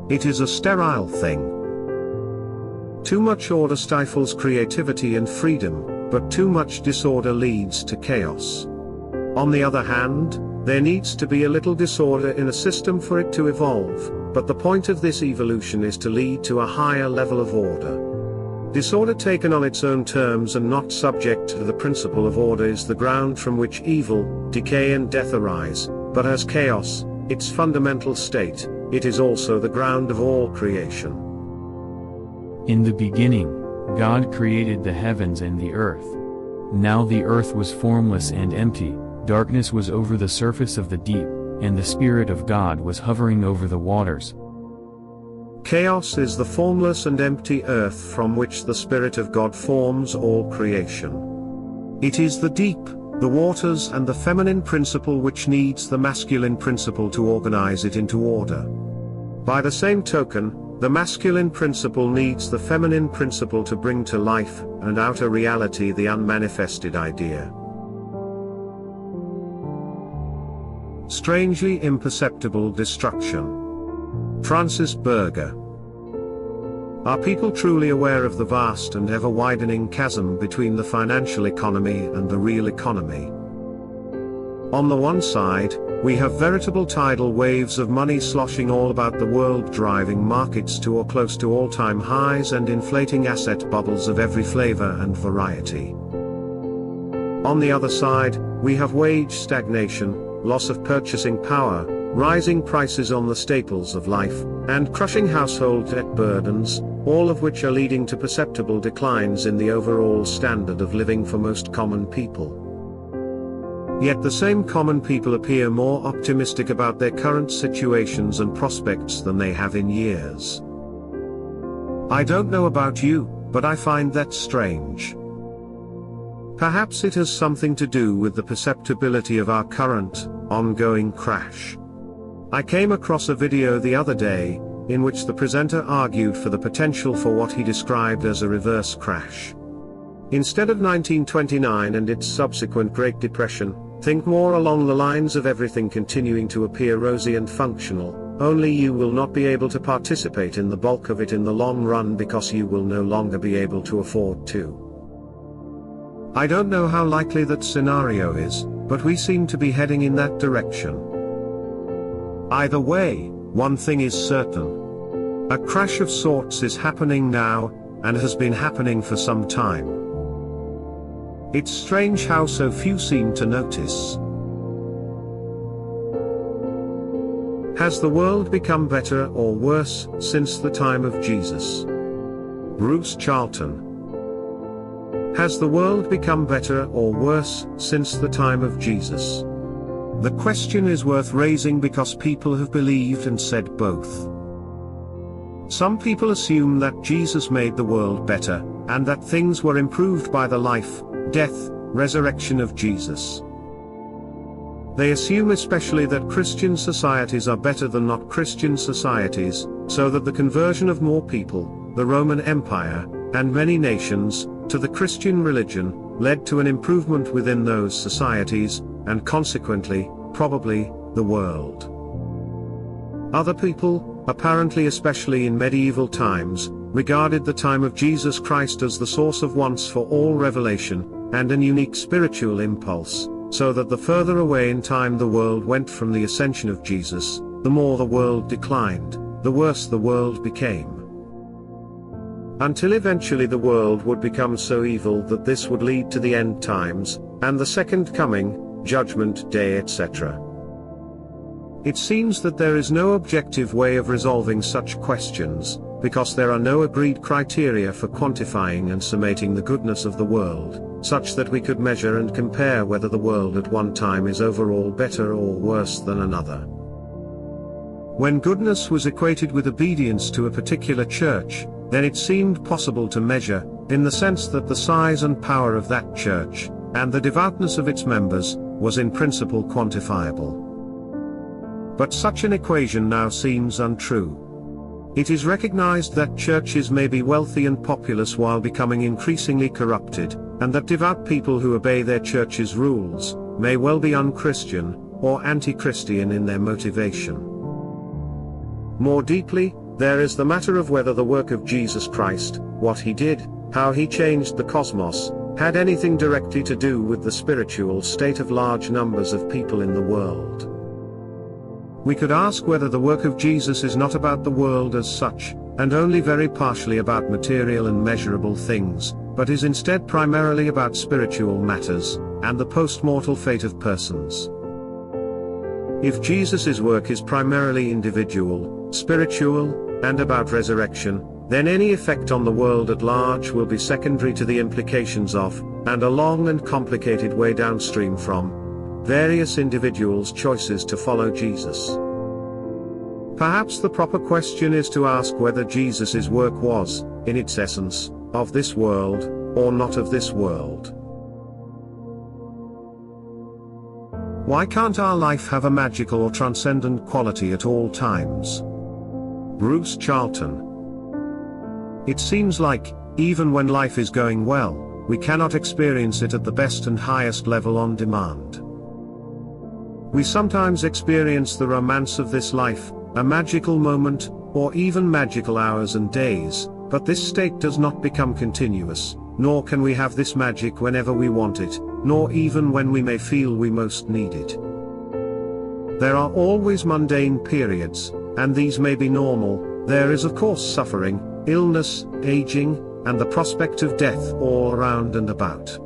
It is a sterile thing. Too much order stifles creativity and freedom, but too much disorder leads to chaos. On the other hand, there needs to be a little disorder in a system for it to evolve, but the point of this evolution is to lead to a higher level of order. Disorder taken on its own terms and not subject to the principle of order is the ground from which evil, decay and death arise, but as chaos, its fundamental state, it is also the ground of all creation. In the beginning, God created the heavens and the earth. Now the earth was formless and empty, darkness was over the surface of the deep, and the Spirit of God was hovering over the waters. Chaos is the formless and empty earth from which the Spirit of God forms all creation. It is the deep, the waters and the feminine principle which needs the masculine principle to organize it into order. By the same token, the masculine principle needs the feminine principle to bring to life and outer reality the unmanifested idea. Strangely imperceptible destruction. Francis Berger. Are people truly aware of the vast and ever-widening chasm between the financial economy and the real economy? On the one side, we have veritable tidal waves of money sloshing all about the world, driving markets to or close to all-time highs and inflating asset bubbles of every flavor and variety. On the other side, we have wage stagnation, loss of purchasing power, rising prices on the staples of life, and crushing household debt burdens, all of which are leading to perceptible declines in the overall standard of living for most common people. Yet the same common people appear more optimistic about their current situations and prospects than they have in years. I don't know about you, but I find that strange. Perhaps it has something to do with the perceptibility of our current, ongoing crash. I came across a video the other day, in which the presenter argued for the potential for what he described as a reverse crash. Instead of 1929 and its subsequent Great Depression, Think more along the lines of everything continuing to appear rosy and functional, only you will not be able to participate in the bulk of it in the long run because you will no longer be able to afford to. I don't know how likely that scenario is, but we seem to be heading in that direction. Either way, one thing is certain. A crash of sorts is happening now, and has been happening for some time. It's strange how so few seem to notice. Has the world become better or worse since the time of Jesus? Bruce Charlton. Has the world become better or worse since the time of Jesus? The question is worth raising because people have believed and said both. Some people assume that Jesus made the world better, and that things were improved by the life, death, resurrection of Jesus. They assume especially that Christian societies are better than not Christian societies, so that the conversion of more people, the Roman Empire, and many nations, to the Christian religion, led to an improvement within those societies, and consequently, probably, the world. Other people, apparently especially in medieval times, regarded the time of Jesus Christ as the source of once for all revelation, and an unique spiritual impulse, so that the further away in time the world went from the ascension of Jesus, the more the world declined, the worse the world became. Until eventually the world would become so evil that this would lead to the end times, and the second coming, judgment day, etc. It seems that there is no objective way of resolving such questions, because there are no agreed criteria for quantifying and summating the goodness of the world, such that we could measure and compare whether the world at one time is overall better or worse than another. When goodness was equated with obedience to a particular church, then it seemed possible to measure, in the sense that the size and power of that church, and the devoutness of its members, was in principle quantifiable. But such an equation now seems untrue. It is recognized that churches may be wealthy and populous while becoming increasingly corrupted, and that devout people who obey their church's rules, may well be unchristian, or anti-Christian in their motivation. More deeply, there is the matter of whether the work of Jesus Christ, what he did, how he changed the cosmos, had anything directly to do with the spiritual state of large numbers of people in the world. We could ask whether the work of Jesus is not about the world as such, and only very partially about material and measurable things, but is instead primarily about spiritual matters, and the post-mortal fate of persons. If Jesus' work is primarily individual, spiritual, and about resurrection, then any effect on the world at large will be secondary to the implications of, and a long and complicated way downstream from, various individuals' choices to follow Jesus. Perhaps the proper question is to ask whether Jesus' work was, in its essence, of this world, or not of this world. Why can't our life have a magical or transcendent quality at all times? Bruce Charlton. It seems like, even when life is going well, we cannot experience it at the best and highest level on demand. We sometimes experience the romance of this life, a magical moment, or even magical hours and days, but this state does not become continuous, nor can we have this magic whenever we want it, nor even when we may feel we most need it. There are always mundane periods, and these may be normal. There is of course suffering, illness, aging, and the prospect of death all around and about.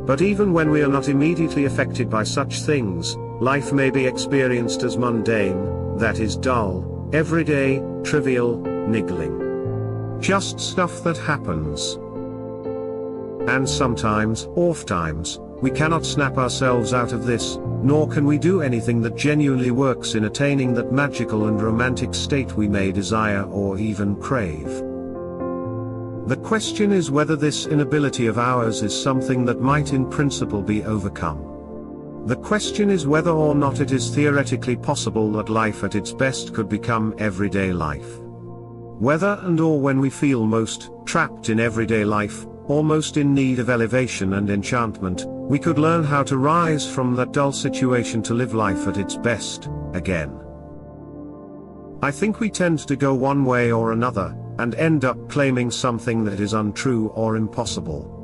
But even when we are not immediately affected by such things, life may be experienced as mundane, that is dull, everyday, trivial, niggling. Just stuff that happens. And sometimes, ofttimes, we cannot snap ourselves out of this, nor can we do anything that genuinely works in attaining that magical and romantic state we may desire or even crave. The question is whether this inability of ours is something that might in principle be overcome. The question is whether or not it is theoretically possible that life at its best could become everyday life. Whether and or when we feel most trapped in everyday life, almost in need of elevation and enchantment, we could learn how to rise from that dull situation to live life at its best, again. I think we tend to go one way or another, and end up claiming something that is untrue or impossible.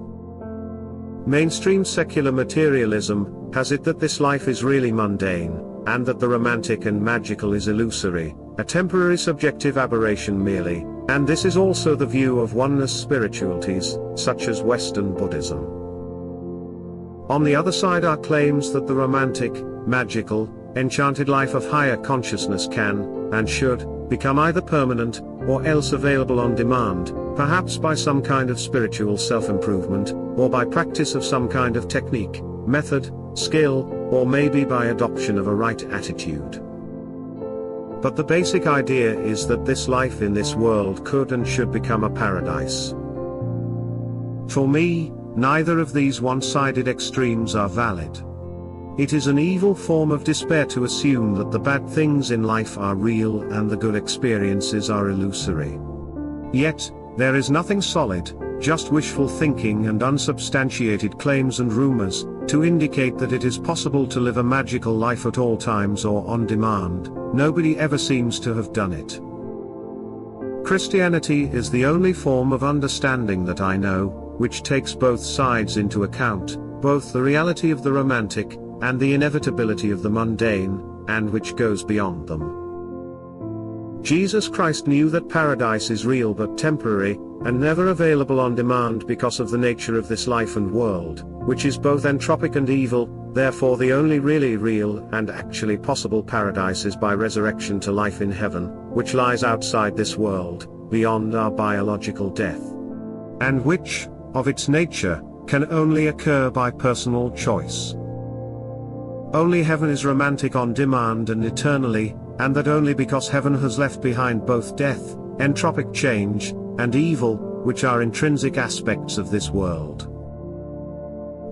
Mainstream secular materialism has it that this life is really mundane, and that the romantic and magical is illusory, a temporary subjective aberration merely, and this is also the view of oneness spiritualities, such as Western Buddhism. On the other side are claims that the romantic, magical, enchanted life of higher consciousness can, and should, become either permanent, or else available on demand, perhaps by some kind of spiritual self-improvement, or by practice of some kind of technique, method, skill, or maybe by adoption of a right attitude. But the basic idea is that this life in this world could and should become a paradise. For me, neither of these one-sided extremes are valid. It is an evil form of despair to assume that the bad things in life are real and the good experiences are illusory. Yet, there is nothing solid, just wishful thinking and unsubstantiated claims and rumors, to indicate that it is possible to live a magical life at all times or on demand. Nobody ever seems to have done it. Christianity is the only form of understanding that I know, which takes both sides into account, both the reality of the romantic, and the inevitability of the mundane, and which goes beyond them. Jesus Christ knew that paradise is real but temporary, and never available on demand because of the nature of this life and world, which is both entropic and evil. Therefore the only really real and actually possible paradise is by resurrection to life in heaven, which lies outside this world, beyond our biological death. And which, of its nature, can only occur by personal choice. Only heaven is romantic on demand and eternally, and that only because heaven has left behind both death, entropic change, and evil, which are intrinsic aspects of this world.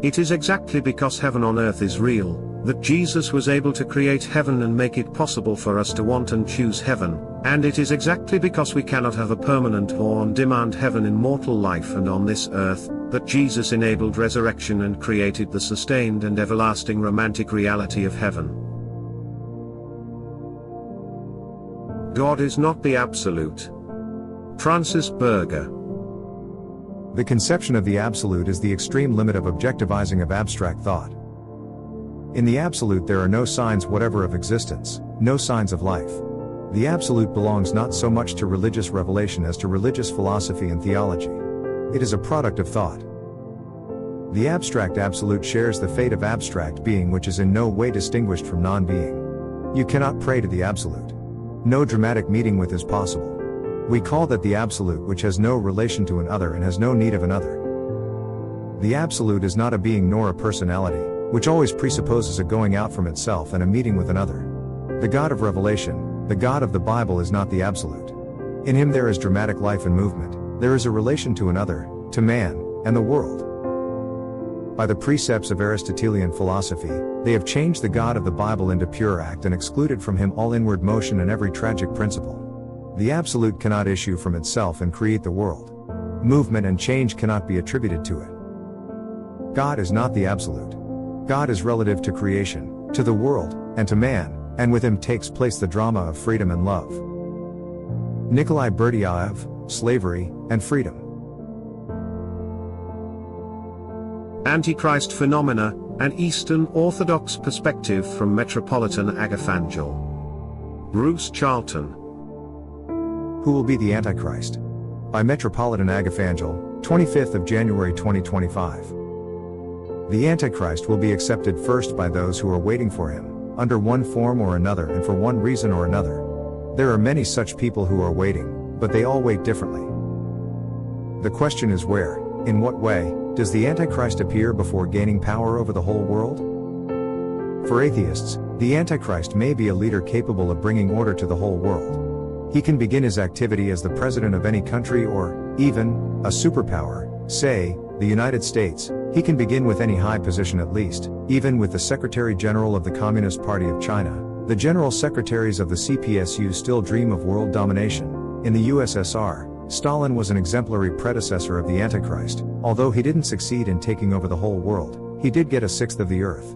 It is exactly because heaven on earth is real, that Jesus was able to create heaven and make it possible for us to want and choose heaven, and it is exactly because we cannot have a permanent or on-demand heaven in mortal life and on this earth, that Jesus enabled resurrection and created the sustained and everlasting romantic reality of heaven. God is not the absolute. Francis Berger. The conception of the absolute is the extreme limit of objectivizing of abstract thought. In the absolute there are no signs whatever of existence, no signs of life. The absolute belongs not so much to religious revelation as to religious philosophy and theology. It is a product of thought. The abstract absolute shares the fate of abstract being, which is in no way distinguished from non-being. You cannot pray to the absolute. No dramatic meeting with is possible. We call that the absolute which has no relation to an other and has no need of another. The absolute is not a being nor a personality, which always presupposes a going out from itself and a meeting with another. The God of revelation, the God of the Bible, is not the absolute. In him there is dramatic life and movement, there is a relation to another, to man, and the world. By the precepts of Aristotelian philosophy, they have changed the God of the Bible into pure act and excluded from him all inward motion and every tragic principle. The absolute cannot issue from itself and create the world. Movement and change cannot be attributed to it. God is not the absolute. God is relative to creation, to the world, and to man, and with him takes place the drama of freedom and love. Nikolai Berdyaev, Slavery and Freedom. Antichrist Phenomena, an Eastern Orthodox Perspective from Metropolitan Agafangel. Bruce Charlton. Who will be the Antichrist? By Metropolitan Agafangel, 25th of January 2025. The Antichrist will be accepted first by those who are waiting for him, under one form or another and for one reason or another. There are many such people who are waiting, but they all wait differently. The question is where, in what way, does the Antichrist appear before gaining power over the whole world? For atheists, the Antichrist may be a leader capable of bringing order to the whole world. He can begin his activity as the president of any country or, even, a superpower, say, the United States. He can begin with any high position, at least, even with the Secretary General of the Communist Party of China. The General Secretaries of the CPSU still dream of world domination. In the USSR, Stalin was an exemplary predecessor of the Antichrist. Although he didn't succeed in taking over the whole world, he did get a sixth of the earth.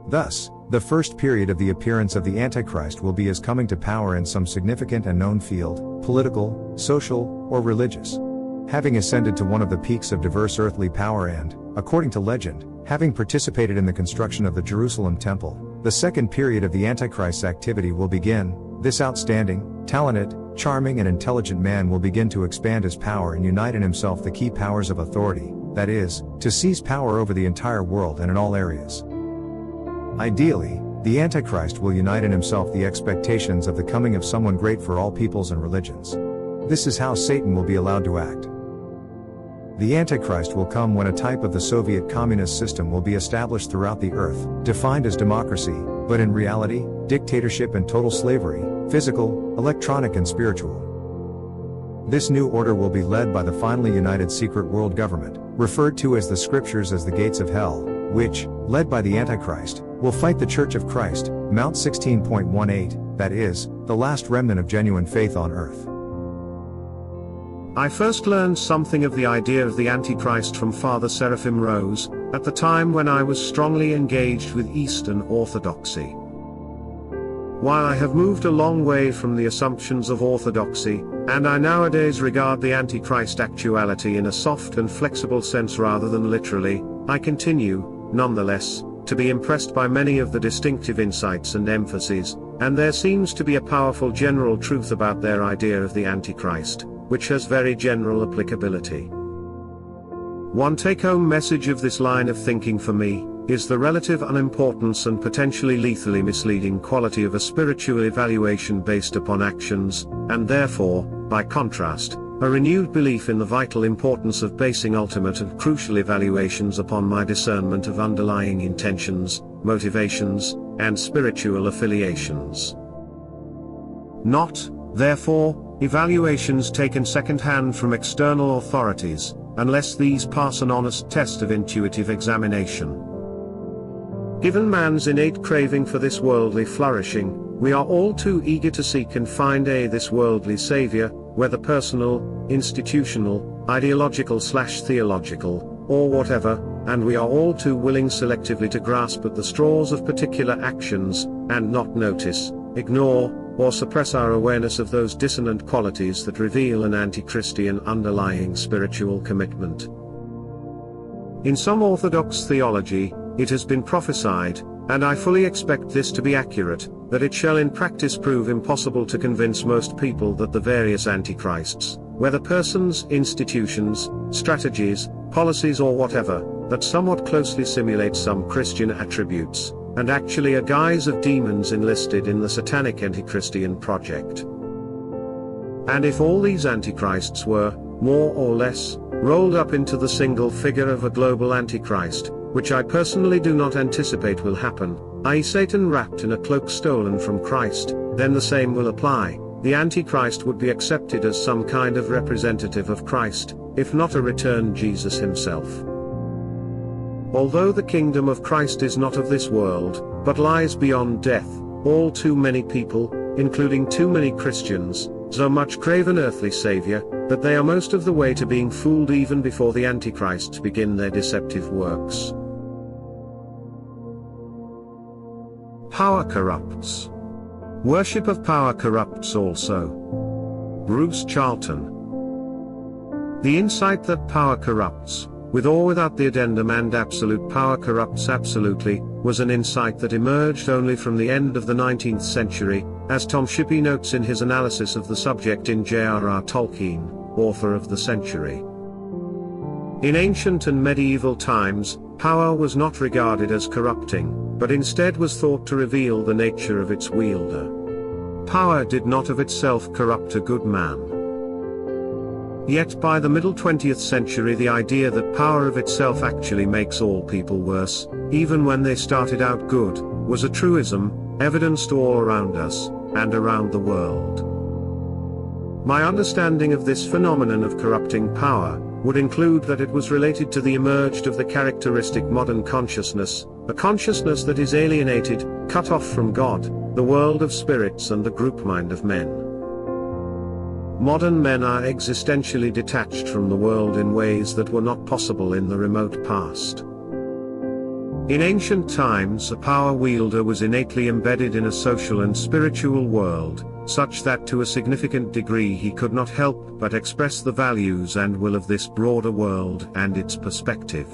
Thus, the first period of the appearance of the Antichrist will be his coming to power in some significant and known field, political, social, or religious. Having ascended to one of the peaks of diverse earthly power and, according to legend, having participated in the construction of the Jerusalem temple, the second period of the Antichrist's activity will begin. This outstanding, talented, charming and intelligent man will begin to expand his power and unite in himself the key powers of authority, that is, to seize power over the entire world and in all areas. Ideally, the Antichrist will unite in himself the expectations of the coming of someone great for all peoples and religions. This is how Satan will be allowed to act. The Antichrist will come when a type of the Soviet communist system will be established throughout the earth, defined as democracy, but in reality, dictatorship and total slavery, physical, electronic and spiritual. This new order will be led by the finally united secret world government, referred to as the scriptures as the gates of hell, which, led by the Antichrist, will fight the Church of Christ, Mount 16.18, that is, the last remnant of genuine faith on earth. I first learned something of the idea of the Antichrist from Father Seraphim Rose, at the time when I was strongly engaged with Eastern Orthodoxy. While I have moved a long way from the assumptions of Orthodoxy, and I nowadays regard the Antichrist actuality in a soft and flexible sense rather than literally, I continue, nonetheless, to be impressed by many of the distinctive insights and emphases, and there seems to be a powerful general truth about their idea of the Antichrist, which has very general applicability. One take-home message of this line of thinking for me, is the relative unimportance and potentially lethally misleading quality of a spiritual evaluation based upon actions, and therefore, by contrast, a renewed belief in the vital importance of basing ultimate and crucial evaluations upon my discernment of underlying intentions, motivations, and spiritual affiliations. Not, therefore, evaluations taken second-hand from external authorities, unless these pass an honest test of intuitive examination. Given man's innate craving for this worldly flourishing, we are all too eager to seek and find this worldly savior, whether personal, institutional, ideological/theological, or whatever, and we are all too willing selectively to grasp at the straws of particular actions, and not notice, ignore, or suppress our awareness of those dissonant qualities that reveal an anti-Christian underlying spiritual commitment. In some Orthodox theology, it has been prophesied, and I fully expect this to be accurate, that it shall in practice prove impossible to convince most people that the various antichrists, whether persons, institutions, strategies, policies or whatever, that somewhat closely simulate some Christian attributes, and actually a guise of demons enlisted in the satanic anti-Christian project. And if all these antichrists were, more or less, rolled up into the single figure of a global antichrist, which I personally do not anticipate will happen, i.e. Satan wrapped in a cloak stolen from Christ, then the same will apply. The Antichrist would be accepted as some kind of representative of Christ, if not a returned Jesus himself. Although the kingdom of Christ is not of this world, but lies beyond death, all too many people, including too many Christians, so much crave an earthly savior, that they are most of the way to being fooled even before the Antichrists begin their deceptive works. Power corrupts. Worship of power corrupts also. Bruce Charlton. The insight that power corrupts, with or without the addendum and absolute power corrupts absolutely, was an insight that emerged only from the end of the 19th century, as Tom Shippey notes in his analysis of the subject in J.R.R. Tolkien, author of The Century. In ancient and medieval times, power was not regarded as corrupting, but instead was thought to reveal the nature of its wielder. Power did not of itself corrupt a good man. Yet by the middle 20th century the idea that power of itself actually makes all people worse, even when they started out good, was a truism, evidenced all around us, and around the world. My understanding of this phenomenon of corrupting power, would include that it was related to the emerged of the characteristic modern consciousness, a consciousness that is alienated, cut off from God, the world of spirits and the group mind of men. modern men are existentially detached from the world in ways that were not possible in the remote past. In ancient times, a power wielder was innately embedded in a social and spiritual world, such that to a significant degree he could not help but express the values and will of this broader world and its perspective.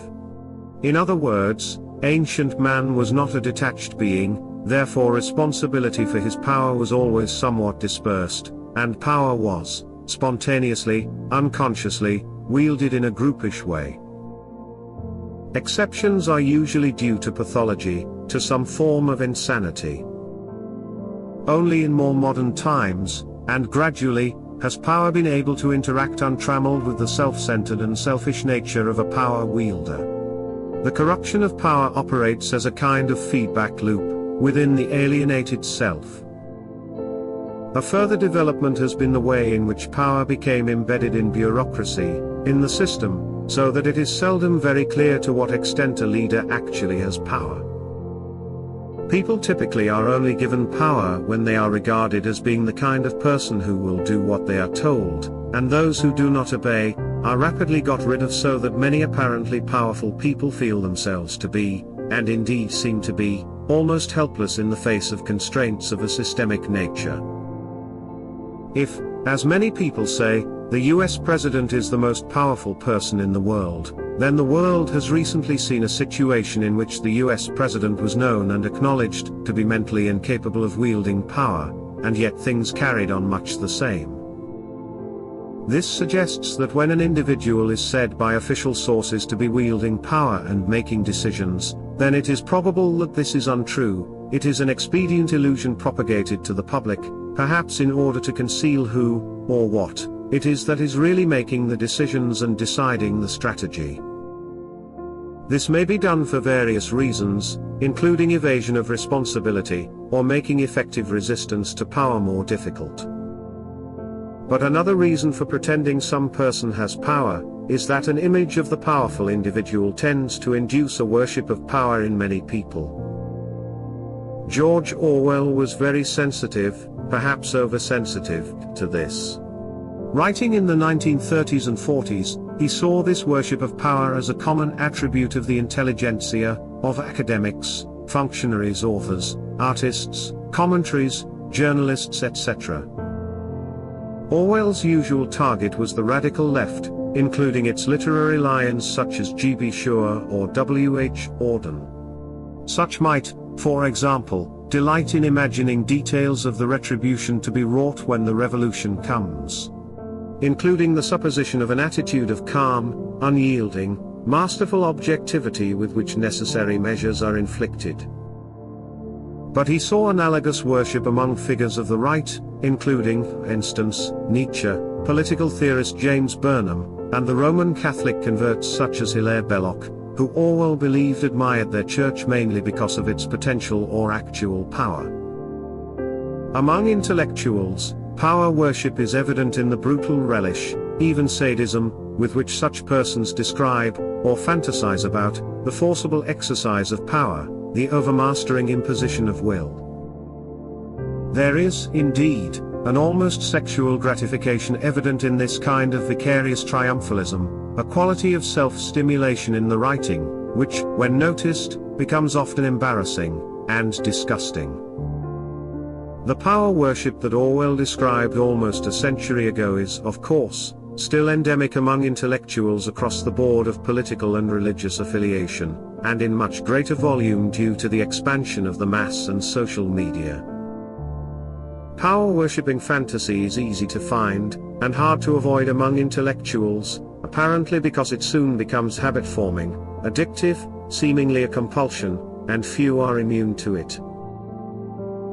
In other words, ancient man was not a detached being, therefore responsibility for his power was always somewhat dispersed, and power was, spontaneously, unconsciously, wielded in a groupish way. Exceptions are usually due to pathology, to some form of insanity. Only in more modern times, and gradually, has power been able to interact untrammeled with the self-centered and selfish nature of a power wielder. The corruption of power operates as a kind of feedback loop, within the alienated self. A further development has been the way in which power became embedded in bureaucracy, in the system, so that it is seldom very clear to what extent a leader actually has power. People typically are only given power when they are regarded as being the kind of person who will do what they are told, and those who do not obey, are rapidly got rid of, so that many apparently powerful people feel themselves to be, and indeed seem to be, almost helpless in the face of constraints of a systemic nature. If, as many people say, the US president is the most powerful person in the world, then the world has recently seen a situation in which the US president was known and acknowledged to be mentally incapable of wielding power, and yet things carried on much the same. This suggests that when an individual is said by official sources to be wielding power and making decisions, then it is probable that this is untrue. It is an expedient illusion propagated to the public, perhaps in order to conceal who, or what, it is that is really making the decisions and deciding the strategy. This may be done for various reasons, including evasion of responsibility, or making effective resistance to power more difficult. But another reason for pretending some person has power, is that an image of the powerful individual tends to induce a worship of power in many people. George Orwell was very sensitive, perhaps oversensitive, to this. Writing in the 1930s and 40s, he saw this worship of power as a common attribute of the intelligentsia, of academics, functionaries, authors, artists, commentaries, journalists, etc. Orwell's usual target was the radical left, including its literary lions such as G.B. Shaw or W.H. Auden. Such might, for example, delight in imagining details of the retribution to be wrought when the revolution comes, including the supposition of an attitude of calm, unyielding, masterful objectivity with which necessary measures are inflicted. But he saw analogous worship among figures of the right, including, for instance, Nietzsche, political theorist James Burnham, and the Roman Catholic converts such as Hilaire Belloc, who Orwell believed admired their church mainly because of its potential or actual power. Among intellectuals, power worship is evident in the brutal relish, even sadism, with which such persons describe, or fantasize about, the forcible exercise of power, the overmastering imposition of will. There is, indeed, an almost sexual gratification evident in this kind of vicarious triumphalism, a quality of self-stimulation in the writing, which, when noticed, becomes often embarrassing, and disgusting. The power worship that Orwell described almost a century ago is, of course, still endemic among intellectuals across the board of political and religious affiliation, and in much greater volume due to the expansion of the mass and social media. Power-worshipping fantasy is easy to find, and hard to avoid among intellectuals, apparently because it soon becomes habit-forming, addictive, seemingly a compulsion, and few are immune to it.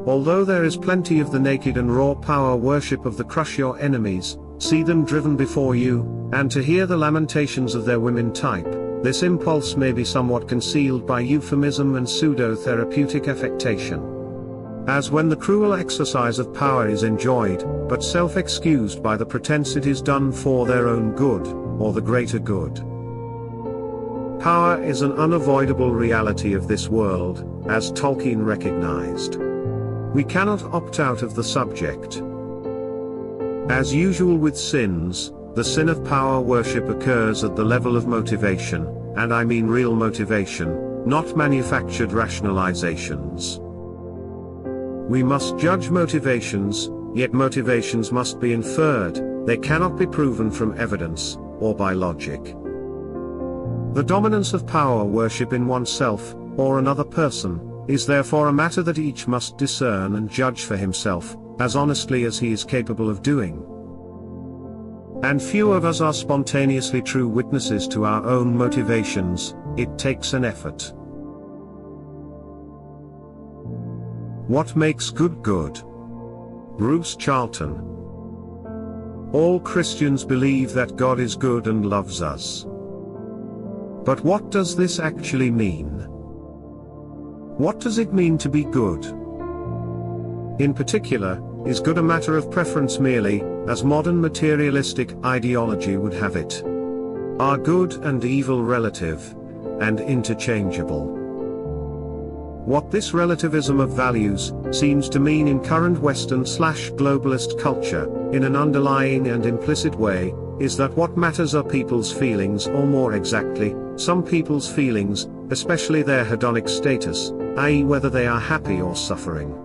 Although there is plenty of the naked and raw power worship of the crush your enemies, see them driven before you, and to hear the lamentations of their women type, this impulse may be somewhat concealed by euphemism and pseudo-therapeutic affectation. As when the cruel exercise of power is enjoyed, but self-excused by the pretense it is done for their own good, or the greater good. Power is an unavoidable reality of this world, as Tolkien recognized. We cannot opt out of the subject. As usual with sins, the sin of power worship occurs at the level of motivation, and I mean real motivation, not manufactured rationalizations. We must judge motivations, yet motivations must be inferred, they cannot be proven from evidence, or by logic. The dominance of power worship in oneself, or another person, is therefore a matter that each must discern and judge for himself, as honestly as he is capable of doing. And few of us are spontaneously true witnesses to our own motivations, it takes an effort. What makes good good? Bruce Charlton. All Christians believe that God is good and loves us. But what does this actually mean? What does it mean to be good? In particular, is good a matter of preference merely, as modern materialistic ideology would have it? Are good and evil relative, and interchangeable? What this relativism of values seems to mean in current Western/globalist culture, in an underlying and implicit way, is that what matters are people's feelings, or more exactly, some people's feelings, especially their hedonic status, i.e. whether they are happy or suffering.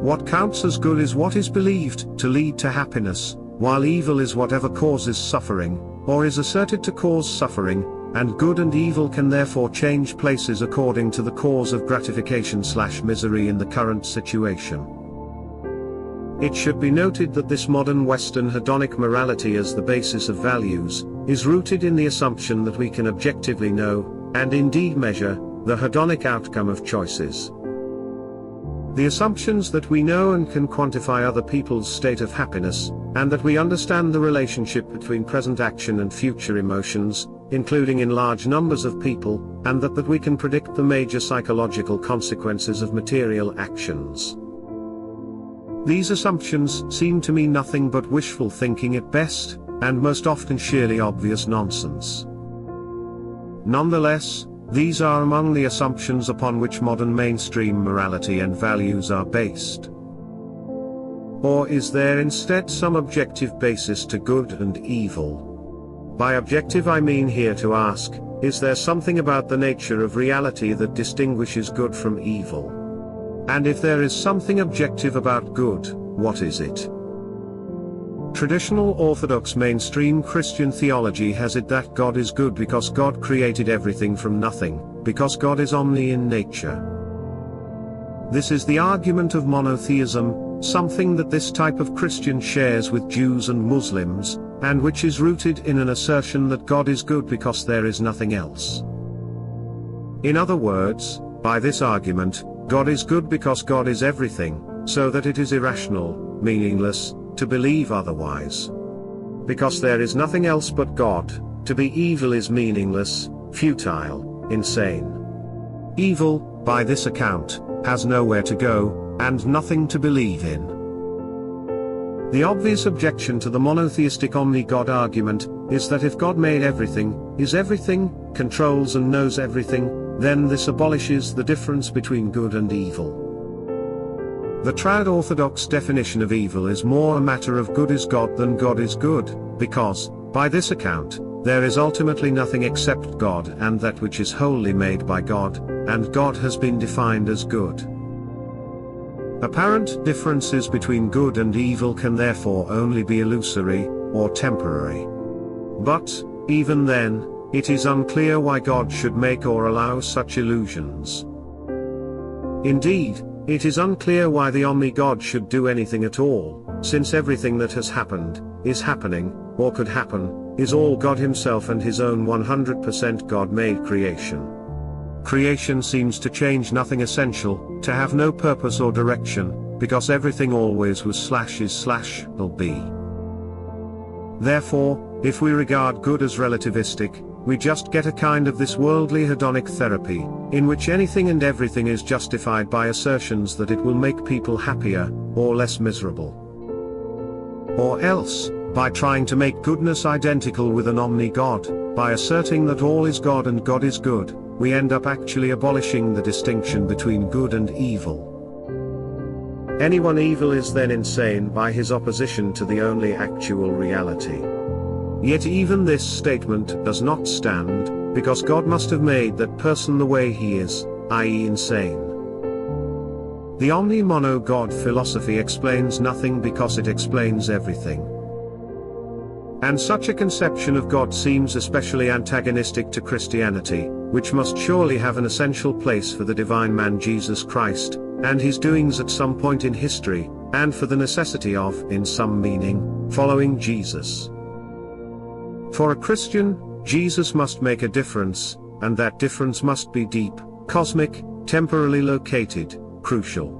What counts as good is what is believed to lead to happiness, while evil is whatever causes suffering, or is asserted to cause suffering, and good and evil can therefore change places according to the cause of gratification/misery in the current situation. It should be noted that this modern Western hedonic morality as the basis of values, is rooted in the assumption that we can objectively know, and indeed measure, the hedonic outcome of choices. The assumptions that we know and can quantify other people's state of happiness, and that we understand the relationship between present action and future emotions, including in large numbers of people, and that we can predict the major psychological consequences of material actions. These assumptions seem to me nothing but wishful thinking at best, and most often sheerly obvious nonsense. Nonetheless, these are among the assumptions upon which modern mainstream morality and values are based. Or is there instead some objective basis to good and evil? By objective I mean here to ask, is there something about the nature of reality that distinguishes good from evil? And if there is something objective about good, what is it? Traditional Orthodox mainstream Christian theology has it that God is good because God created everything from nothing, because God is omni in nature. This is the argument of monotheism, something that this type of Christian shares with Jews and Muslims, and which is rooted in an assertion that God is good because there is nothing else. In other words, by this argument, God is good because God is everything, so that it is irrational, meaningless, to believe otherwise. Because there is nothing else but God, to be evil is meaningless, futile, insane. Evil, by this account, has nowhere to go, and nothing to believe in. The obvious objection to the monotheistic omni-God argument, is that if God made everything, is everything, controls and knows everything, then this abolishes the difference between good and evil. The trad Orthodox definition of evil is more a matter of good is God than God is good, because, by this account, there is ultimately nothing except God and that which is wholly made by God, and God has been defined as good. Apparent differences between good and evil can therefore only be illusory, or temporary. But, even then, it is unclear why God should make or allow such illusions. Indeed, it is unclear why the omni-God should do anything at all, since everything that has happened, is happening, or could happen, is all God himself and his own 100% God-made creation. Creation seems to change nothing essential, to have no purpose or direction, because everything always was/is/will be. Therefore, if we regard good as relativistic, we just get a kind of this worldly hedonic therapy, in which anything and everything is justified by assertions that it will make people happier, or less miserable. Or else, by trying to make goodness identical with an omni-God, by asserting that all is God and God is good, we end up actually abolishing the distinction between good and evil. Anyone evil is then insane by his opposition to the only actual reality. Yet even this statement does not stand, because God must have made that person the way he is, i.e. insane. The omni-mono-God philosophy explains nothing because it explains everything. And such a conception of God seems especially antagonistic to Christianity, which must surely have an essential place for the divine man Jesus Christ, and his doings at some point in history, and for the necessity of, in some meaning, following Jesus. For a Christian, Jesus must make a difference, and that difference must be deep, cosmic, temporally located, crucial.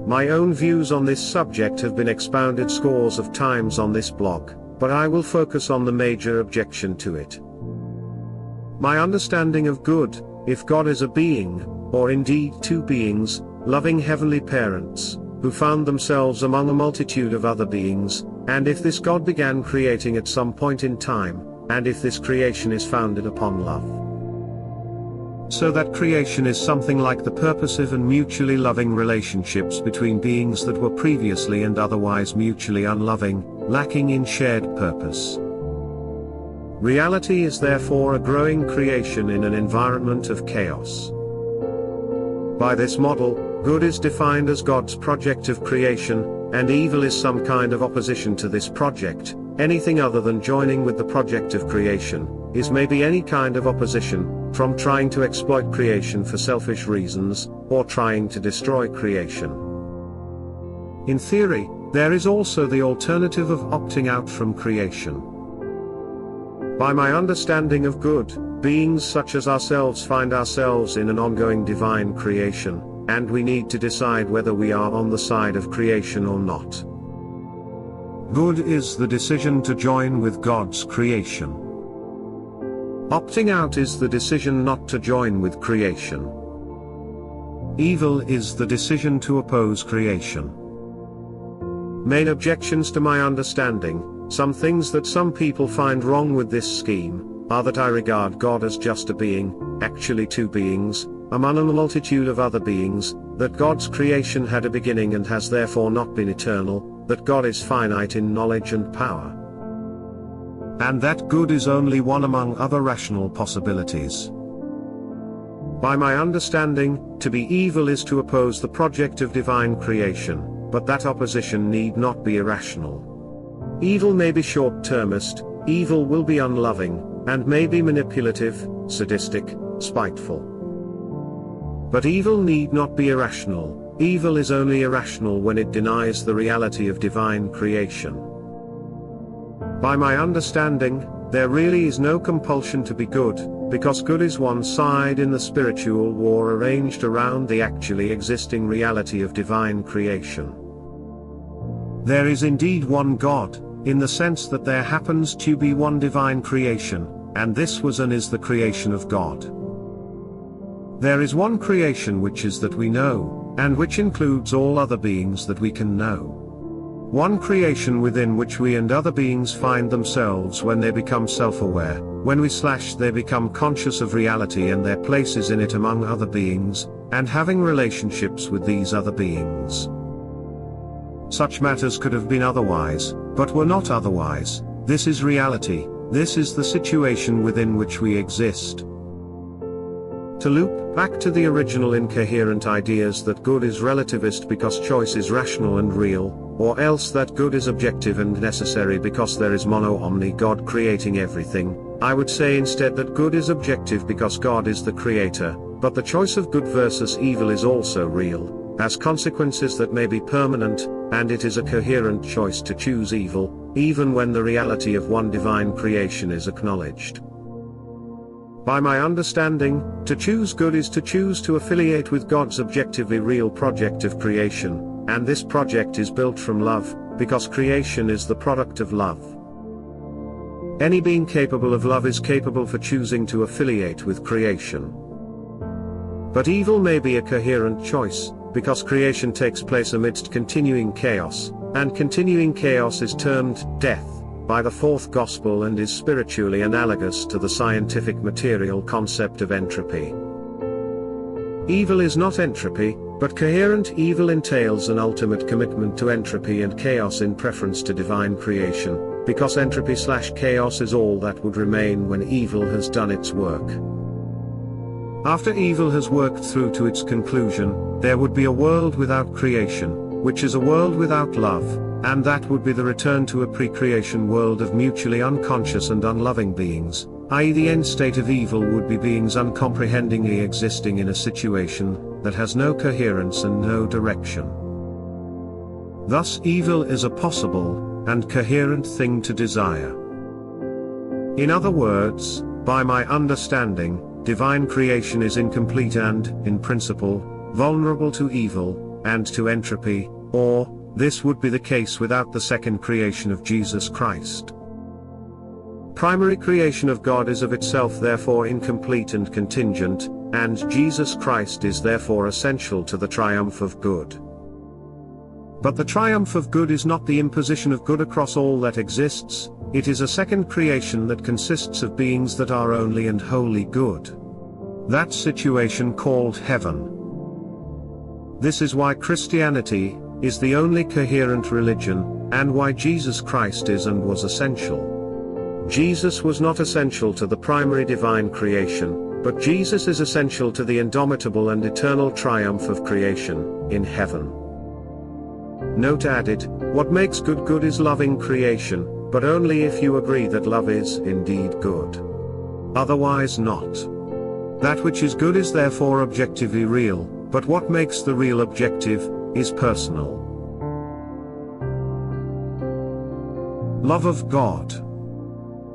My own views on this subject have been expounded scores of times on this blog, but I will focus on the major objection to it. My understanding of good, if God is a being, or indeed two beings, loving heavenly parents, who found themselves among a multitude of other beings, and if this God began creating at some point in time, and if this creation is founded upon love. So that creation is something like the purposive and mutually loving relationships between beings that were previously and otherwise mutually unloving, lacking in shared purpose. Reality is therefore a growing creation in an environment of chaos. By this model, good is defined as God's project of creation, and evil is some kind of opposition to this project. Anything other than joining with the project of creation is maybe any kind of opposition, from trying to exploit creation for selfish reasons, or trying to destroy creation. In theory, there is also the alternative of opting out from creation. By my understanding of good, beings such as ourselves find ourselves in an ongoing divine creation, and we need to decide whether we are on the side of creation or not. Good is the decision to join with God's creation. Opting out is the decision not to join with creation. Evil is the decision to oppose creation. Main objections to my understanding, some things that some people find wrong with this scheme, are that I regard God as just a being, actually two beings, among a multitude of other beings, that God's creation had a beginning and has therefore not been eternal, that God is finite in knowledge and power. And that good is only one among other rational possibilities. By my understanding, to be evil is to oppose the project of divine creation, but that opposition need not be irrational. Evil may be short-termist, evil will be unloving, and may be manipulative, sadistic, spiteful. But evil need not be irrational. Evil is only irrational when it denies the reality of divine creation. By my understanding, there really is no compulsion to be good, because good is one side in the spiritual war arranged around the actually existing reality of divine creation. There is indeed one God, in the sense that there happens to be one divine creation, and this was and is the creation of God. There is one creation which is that we know, and which includes all other beings that we can know. One creation within which we and other beings find themselves when they become self-aware, when they become conscious of reality and their places in it among other beings, and having relationships with these other beings. Such matters could have been otherwise, but were not otherwise. This is reality, this is the situation within which we exist. To loop back to the original incoherent ideas that good is relativist because choice is rational and real, or else that good is objective and necessary because there is mono-omni God creating everything, I would say instead that good is objective because God is the creator, but the choice of good versus evil is also real, as consequences that may be permanent, and it is a coherent choice to choose evil, even when the reality of one divine creation is acknowledged. By my understanding, to choose good is to choose to affiliate with God's objectively real project of creation, and this project is built from love, because creation is the product of love. Any being capable of love is capable for choosing to affiliate with creation. But evil may be a coherent choice, because creation takes place amidst continuing chaos, and continuing chaos is termed death by the fourth gospel and is spiritually analogous to the scientific material concept of entropy. Evil is not entropy, But coherent evil entails an ultimate commitment to entropy and chaos in preference to divine creation, because entropy/chaos is all that would remain when evil has done its work. After evil has worked through to its conclusion, there would be a world without creation, which is a world without love, and that would be the return to a pre-creation world of mutually unconscious and unloving beings, i.e. the end state of evil would be beings uncomprehendingly existing in a situation that has no coherence and no direction. Thus evil is a possible and coherent thing to desire. In other words, by my understanding, divine creation is incomplete and, in principle, vulnerable to evil, and to entropy, or, this would be the case without the second creation of Jesus Christ. Primary creation of God is of itself therefore incomplete and contingent, and Jesus Christ is therefore essential to the triumph of good. But the triumph of good is not the imposition of good across all that exists, it is a second creation that consists of beings that are only and wholly good. That situation called heaven. This is why Christianity is the only coherent religion, and why Jesus Christ is and was essential. Jesus was not essential to the primary divine creation, but Jesus is essential to the indomitable and eternal triumph of creation, in heaven. Note added, what makes good good is loving creation, but only if you agree that love is indeed good. Otherwise not. That which is good is therefore objectively real, but what makes the real objective is personal. Love of God.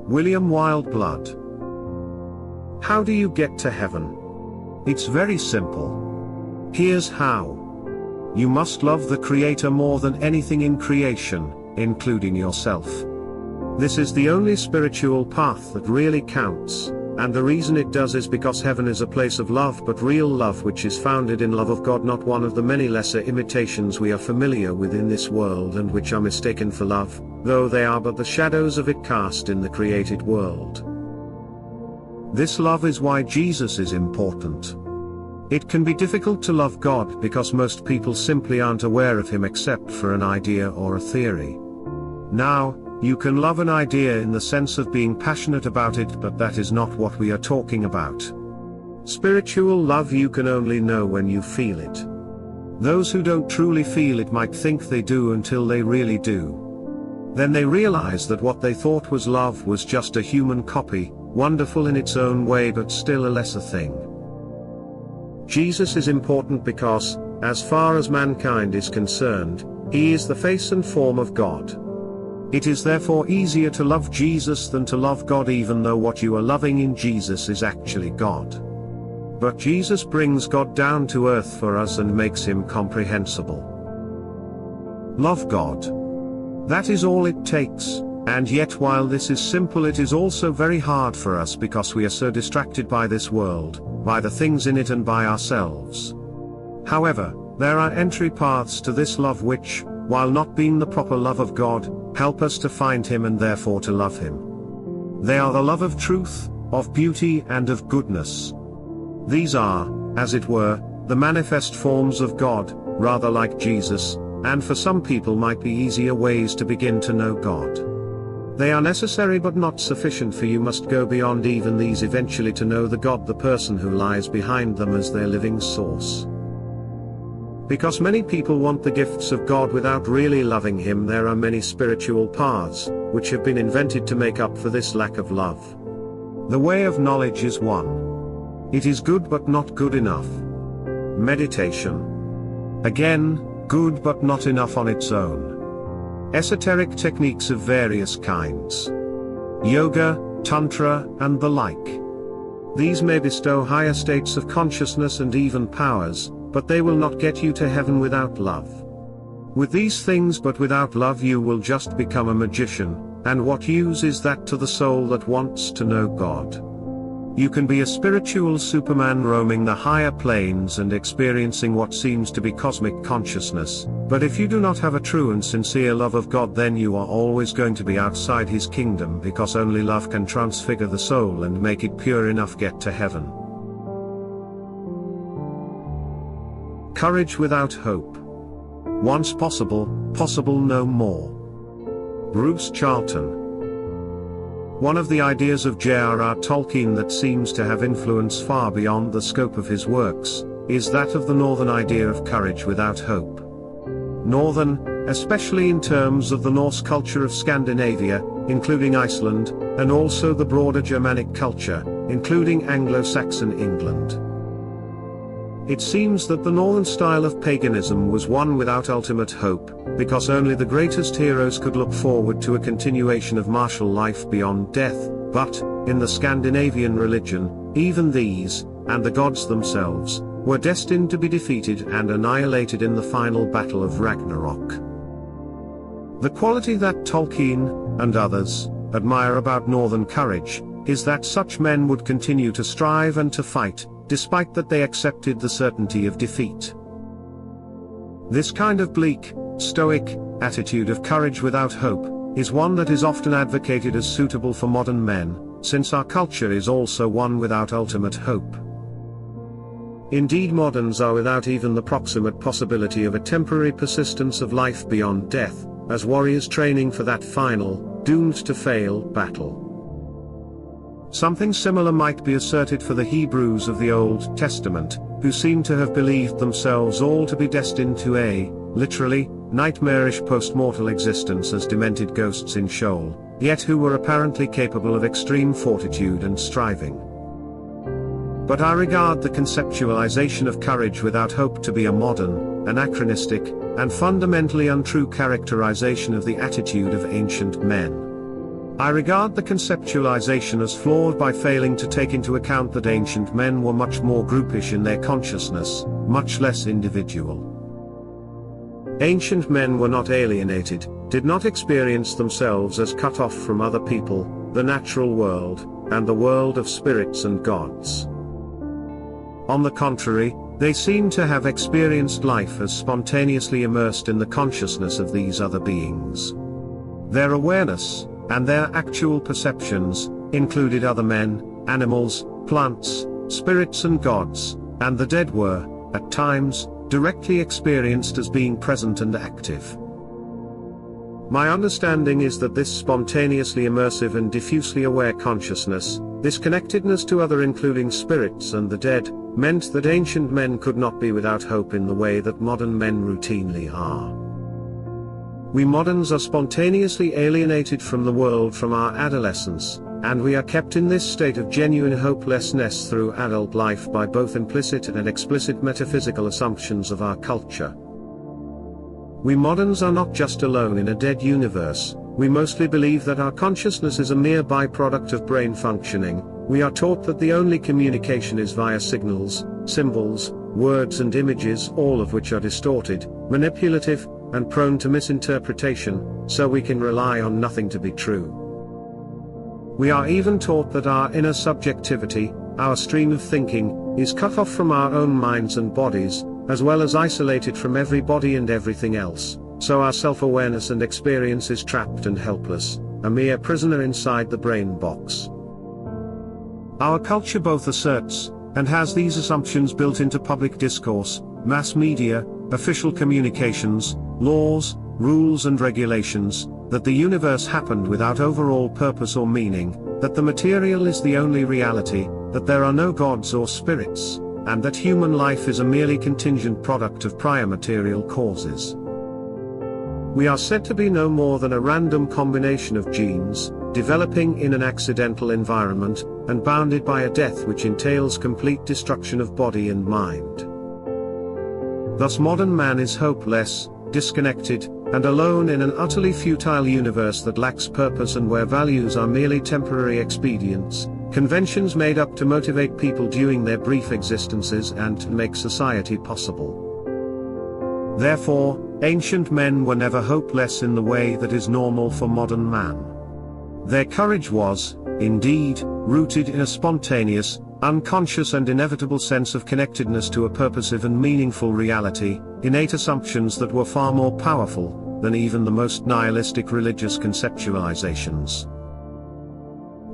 William Wildblood. How do you get to heaven? It's very simple. Here's how. You must love the Creator more than anything in creation, including yourself. This is the only spiritual path that really counts, and the reason it does is because heaven is a place of love, but real love which is founded in love of God, not one of the many lesser imitations we are familiar with in this world and which are mistaken for love, though they are but the shadows of it cast in the created world. This love is why Jesus is important. It can be difficult to love God because most people simply aren't aware of Him except for an idea or a theory. Now, you can love an idea in the sense of being passionate about it, but that is not what we are talking about. Spiritual love you can only know when you feel it. Those who don't truly feel it might think they do until they really do. Then they realize that what they thought was love was just a human copy, wonderful in its own way but still a lesser thing. Jesus is important because, as far as mankind is concerned, He is the face and form of God. It is therefore easier to love Jesus than to love God, even though what you are loving in Jesus is actually God. But Jesus brings God down to earth for us and makes Him comprehensible. Love God. That is all it takes, and yet while this is simple, it is also very hard for us because we are so distracted by this world, by the things in it and by ourselves. However, there are entry paths to this love which, while not being the proper love of God, help us to find Him and therefore to love Him. They are the love of truth, of beauty and of goodness. These are, as it were, the manifest forms of God, rather like Jesus, and for some people might be easier ways to begin to know God. They are necessary but not sufficient, for you must go beyond even these eventually to know the God, the person who lies behind them, as their living source. Because many people want the gifts of God without really loving Him, there are many spiritual paths, which have been invented to make up for this lack of love. The way of knowledge is one. It is good but not good enough. Meditation. Again, good but not enough on its own. Esoteric techniques of various kinds. Yoga, Tantra, and the like. These may bestow higher states of consciousness and even powers, but they will not get you to heaven without love. With these things but without love you will just become a magician, and what use is that to the soul that wants to know God? You can be a spiritual Superman roaming the higher planes and experiencing what seems to be cosmic consciousness, but if you do not have a true and sincere love of God, then you are always going to be outside His kingdom, because only love can transfigure the soul and make it pure enough get to heaven. Courage without hope. Once possible, possible no more. Bruce Charlton. One of the ideas of J.R.R. Tolkien that seems to have influence far beyond the scope of his works, is that of the Northern idea of courage without hope. Northern, especially in terms of the Norse culture of Scandinavia, including Iceland, and also the broader Germanic culture, including Anglo-Saxon England. It seems that the northern style of paganism was one without ultimate hope, because only the greatest heroes could look forward to a continuation of martial life beyond death, but, in the Scandinavian religion, even these, and the gods themselves, were destined to be defeated and annihilated in the final battle of Ragnarok. The quality that Tolkien, and others, admire about northern courage, is that such men would continue to strive and to fight, despite that they accepted the certainty of defeat. This kind of bleak, stoic, attitude of courage without hope, is one that is often advocated as suitable for modern men, since our culture is also one without ultimate hope. Indeed, moderns are without even the proximate possibility of a temporary persistence of life beyond death, as warriors training for that final, doomed to fail, battle. Something similar might be asserted for the Hebrews of the Old Testament, who seem to have believed themselves all to be destined to a, literally, nightmarish post-mortal existence as demented ghosts in Sheol, yet who were apparently capable of extreme fortitude and striving. But I regard the conceptualization of courage without hope to be a modern, anachronistic, and fundamentally untrue characterization of the attitude of ancient men. I regard the conceptualization as flawed by failing to take into account that ancient men were much more groupish in their consciousness, much less individual. Ancient men were not alienated, did not experience themselves as cut off from other people, the natural world, and the world of spirits and gods. On the contrary, they seem to have experienced life as spontaneously immersed in the consciousness of these other beings. Their awareness, and their actual perceptions, included other men, animals, plants, spirits and gods, and the dead were, at times, directly experienced as being present and active. My understanding is that this spontaneously immersive and diffusely aware consciousness, this connectedness to other including spirits and the dead, meant that ancient men could not be without hope in the way that modern men routinely are. We moderns are spontaneously alienated from the world from our adolescence, and we are kept in this state of genuine hopelessness through adult life by both implicit and explicit metaphysical assumptions of our culture. We moderns are not just alone in a dead universe, we mostly believe that our consciousness is a mere byproduct of brain functioning. We are taught that the only communication is via signals, symbols, words and images, all of which are distorted, manipulative, and prone to misinterpretation, so we can rely on nothing to be true. We are even taught that our inner subjectivity, our stream of thinking, is cut off from our own minds and bodies, as well as isolated from everybody and everything else, so our self-awareness and experience is trapped and helpless, a mere prisoner inside the brain box. Our culture both asserts, and has these assumptions built into public discourse, mass media, official communications, laws, rules and regulations, that the universe happened without overall purpose or meaning, that the material is the only reality, that there are no gods or spirits, and that human life is a merely contingent product of prior material causes. We are said to be no more than a random combination of genes, developing in an accidental environment, and bounded by a death which entails complete destruction of body and mind. Thus modern man is hopeless, disconnected, and alone in an utterly futile universe that lacks purpose and where values are merely temporary expedients, conventions made up to motivate people during their brief existences and to make society possible. Therefore, ancient men were never hopeless in the way that is normal for modern man. Their courage was, indeed, rooted in a spontaneous, unconscious and inevitable sense of connectedness to a purposive and meaningful reality, innate assumptions that were far more powerful than even the most nihilistic religious conceptualizations.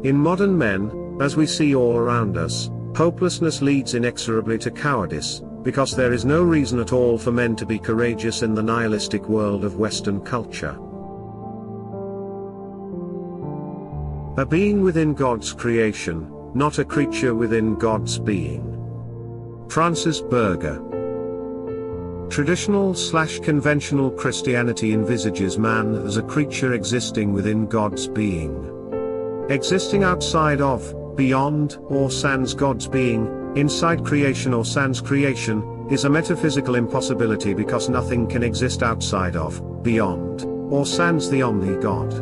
In modern men, as we see all around us, hopelessness leads inexorably to cowardice, because there is no reason at all for men to be courageous in the nihilistic world of Western culture. A being within God's creation, not a creature within God's being. Francis Berger. Traditional/conventional Christianity envisages man as a creature existing within God's being. Existing outside of, beyond, or sans God's being, inside creation or sans creation, is a metaphysical impossibility because nothing can exist outside of, beyond, or sans the omni-God.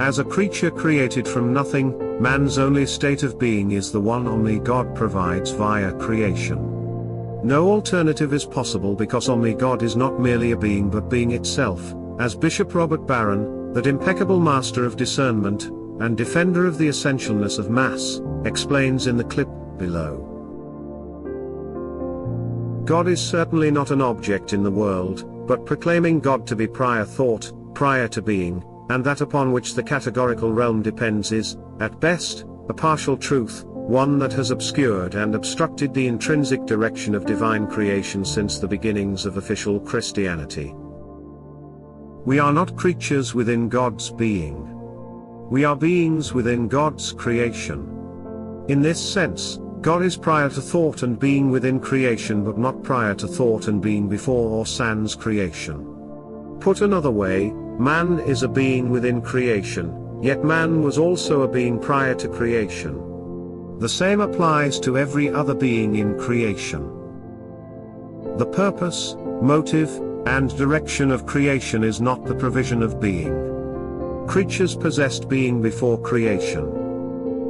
As a creature created from nothing, man's only state of being is the one omni-God provides via creation. No alternative is possible because omni-God is not merely a being but being itself, as Bishop Robert Barron, that impeccable master of discernment, and defender of the essentialness of mass, explains in the clip below. God is certainly not an object in the world, but proclaiming God to be prior thought, prior to being, and that upon which the categorical realm depends is, at best, a partial truth, one that has obscured and obstructed the intrinsic direction of divine creation since the beginnings of official Christianity. We are not creatures within God's being. We are beings within God's creation. In this sense, God is prior to thought and being within creation but not prior to thought and being before or sans creation. Put another way, man is a being within creation, yet man was also a being prior to creation. The same applies to every other being in creation. The purpose, motive, and direction of creation is not the provision of being. Creatures possessed being before creation.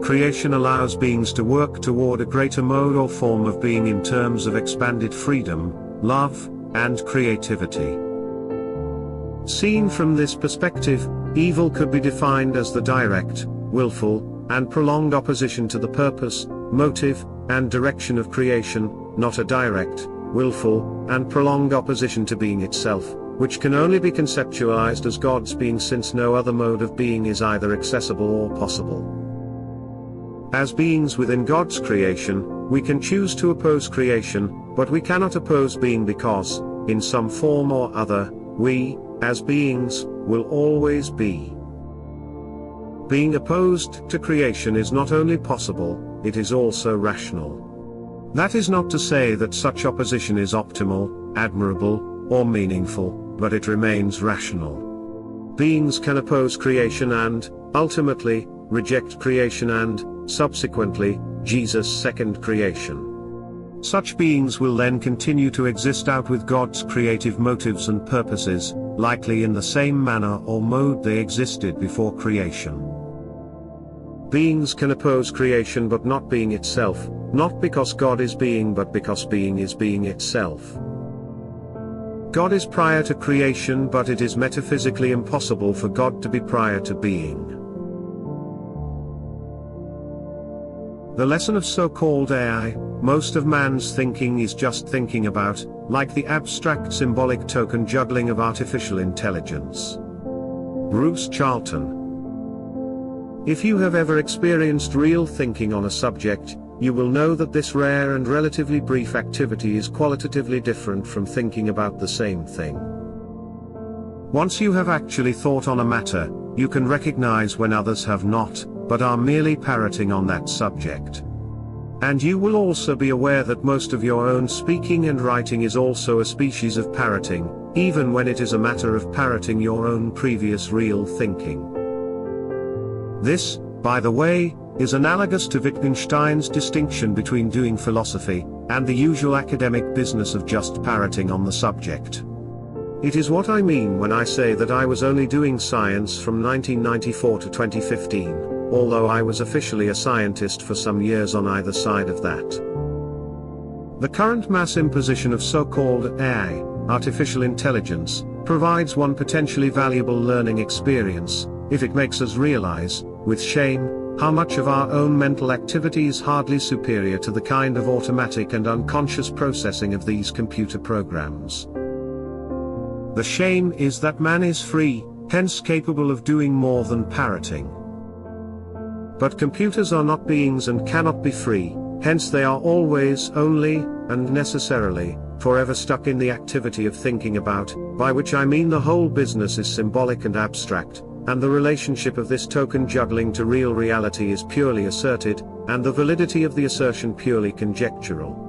Creation allows beings to work toward a greater mode or form of being in terms of expanded freedom, love, and creativity. Seen from this perspective, evil could be defined as the direct, willful, and prolonged opposition to the purpose, motive, and direction of creation, not a direct, willful, and prolonged opposition to being itself, which can only be conceptualized as God's being since no other mode of being is either accessible or possible. As beings within God's creation, we can choose to oppose creation, but we cannot oppose being because, in some form or other, we, as beings, will always be. Being opposed to creation is not only possible, it is also rational. That is not to say that such opposition is optimal, admirable, or meaningful, but it remains rational. Beings can oppose creation and, ultimately, reject creation and, subsequently, Jesus' second creation. Such beings will then continue to exist out with God's creative motives and purposes, likely in the same manner or mode they existed before creation. Beings can oppose creation but not being itself, not because God is being but because being is being itself. God is prior to creation but it is metaphysically impossible for God to be prior to being. The lesson of so-called AI, most of man's thinking is just thinking about, like the abstract symbolic token-juggling of artificial intelligence. Bruce Charlton. If you have ever experienced real thinking on a subject, you will know that this rare and relatively brief activity is qualitatively different from thinking about the same thing. Once you have actually thought on a matter, you can recognize when others have not, but are merely parroting on that subject. And you will also be aware that most of your own speaking and writing is also a species of parroting, even when it is a matter of parroting your own previous real thinking. This, by the way, is analogous to Wittgenstein's distinction between doing philosophy, and the usual academic business of just parroting on the subject. It is what I mean when I say that I was only doing science from 1994 to 2015, although I was officially a scientist for some years on either side of that. The current mass imposition of so-called AI, artificial intelligence, provides one potentially valuable learning experience, if it makes us realize, with shame, how much of our own mental activity is hardly superior to the kind of automatic and unconscious processing of these computer programs. The shame is that man is free, hence capable of doing more than parroting. But computers are not beings and cannot be free, hence they are always, only, and necessarily, forever stuck in the activity of thinking about, by which I mean the whole business is symbolic and abstract, and the relationship of this token juggling to real reality is purely asserted, and the validity of the assertion purely conjectural.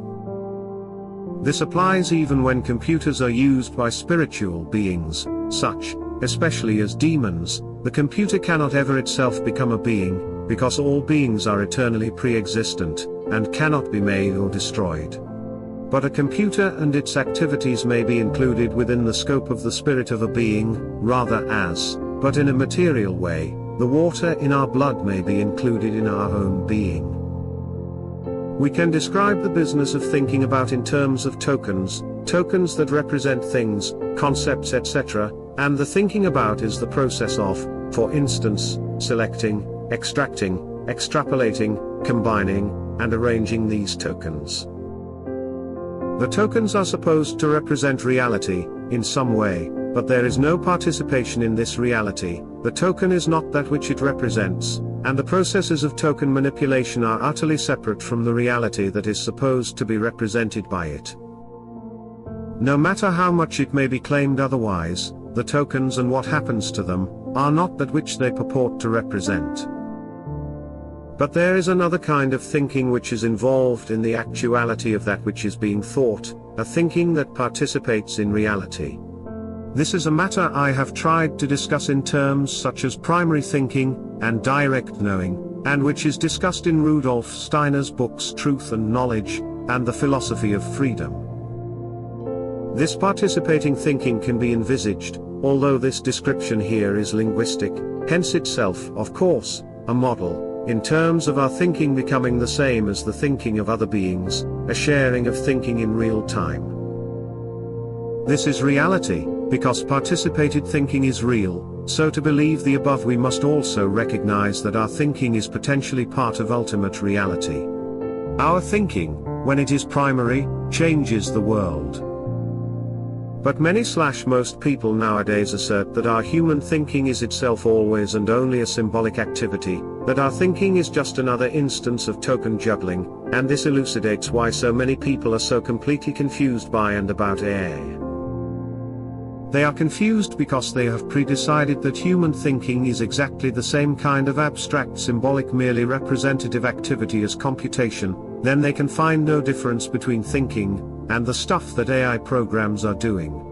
This applies even when computers are used by spiritual beings, such, especially as demons. The computer cannot ever itself become a being, because all beings are eternally pre-existent, and cannot be made or destroyed. But a computer and its activities may be included within the scope of the spirit of a being, rather as, but in a material way, the water in our blood may be included in our own being. We can describe the business of thinking about in terms of tokens that represent things, concepts, etc., and the thinking about is the process of, for instance, selecting, extracting, extrapolating, combining, and arranging these tokens. The tokens are supposed to represent reality, in some way, but there is no participation in this reality. The token is not that which it represents, and the processes of token manipulation are utterly separate from the reality that is supposed to be represented by it. No matter how much it may be claimed otherwise, the tokens and what happens to them, are not that which they purport to represent. But there is another kind of thinking which is involved in the actuality of that which is being thought, a thinking that participates in reality. This is a matter I have tried to discuss in terms such as primary thinking, and direct knowing, and which is discussed in Rudolf Steiner's books Truth and Knowledge, and the Philosophy of Freedom. This participating thinking can be envisaged, although this description here is linguistic, hence itself, of course, a model, in terms of our thinking becoming the same as the thinking of other beings, a sharing of thinking in real time. This is reality, because participated thinking is real, so to believe the above we must also recognize that our thinking is potentially part of ultimate reality. Our thinking, when it is primary, changes the world. But many/most people nowadays assert that our human thinking is itself always and only a symbolic activity, that our thinking is just another instance of token juggling, and this elucidates why so many people are so completely confused by and about AI. They are confused because they have pre-decided that human thinking is exactly the same kind of abstract symbolic merely representative activity as computation. Then they can find no difference between thinking, and the stuff that AI programs are doing.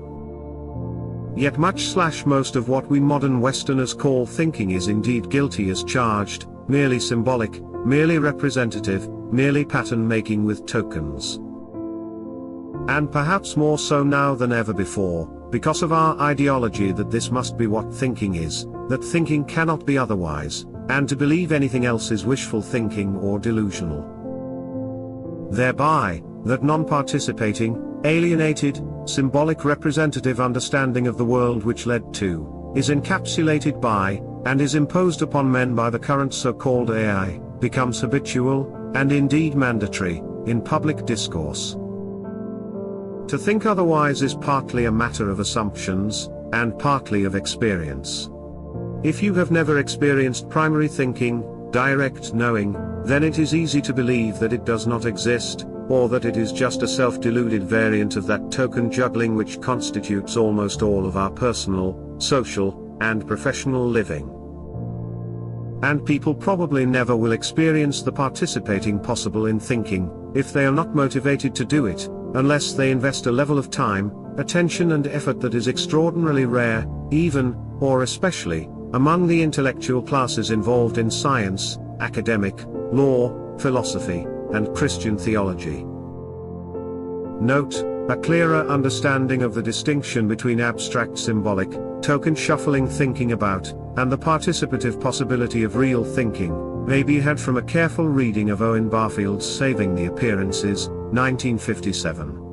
Yet much/most of what we modern Westerners call thinking is indeed guilty as charged, merely symbolic, merely representative, merely pattern making with tokens. And perhaps more so now than ever before, because of our ideology that this must be what thinking is, that thinking cannot be otherwise, and to believe anything else is wishful thinking or delusional. Thereby, that non-participating, alienated, symbolic representative understanding of the world which led to, is encapsulated by, and is imposed upon men by the current so-called AI, becomes habitual, and indeed mandatory, in public discourse. To think otherwise is partly a matter of assumptions, and partly of experience. If you have never experienced primary thinking, direct knowing, then it is easy to believe that it does not exist, or that it is just a self-deluded variant of that token juggling which constitutes almost all of our personal, social, and professional living. And people probably never will experience the participating possible in thinking, if they are not motivated to do it, unless they invest a level of time, attention and effort that is extraordinarily rare, even, or especially, among the intellectual classes involved in science, academic, law, philosophy, and Christian theology. Note, a clearer understanding of the distinction between abstract symbolic, token shuffling thinking about, and the participative possibility of real thinking, may be had from a careful reading of Owen Barfield's Saving the Appearances, 1957.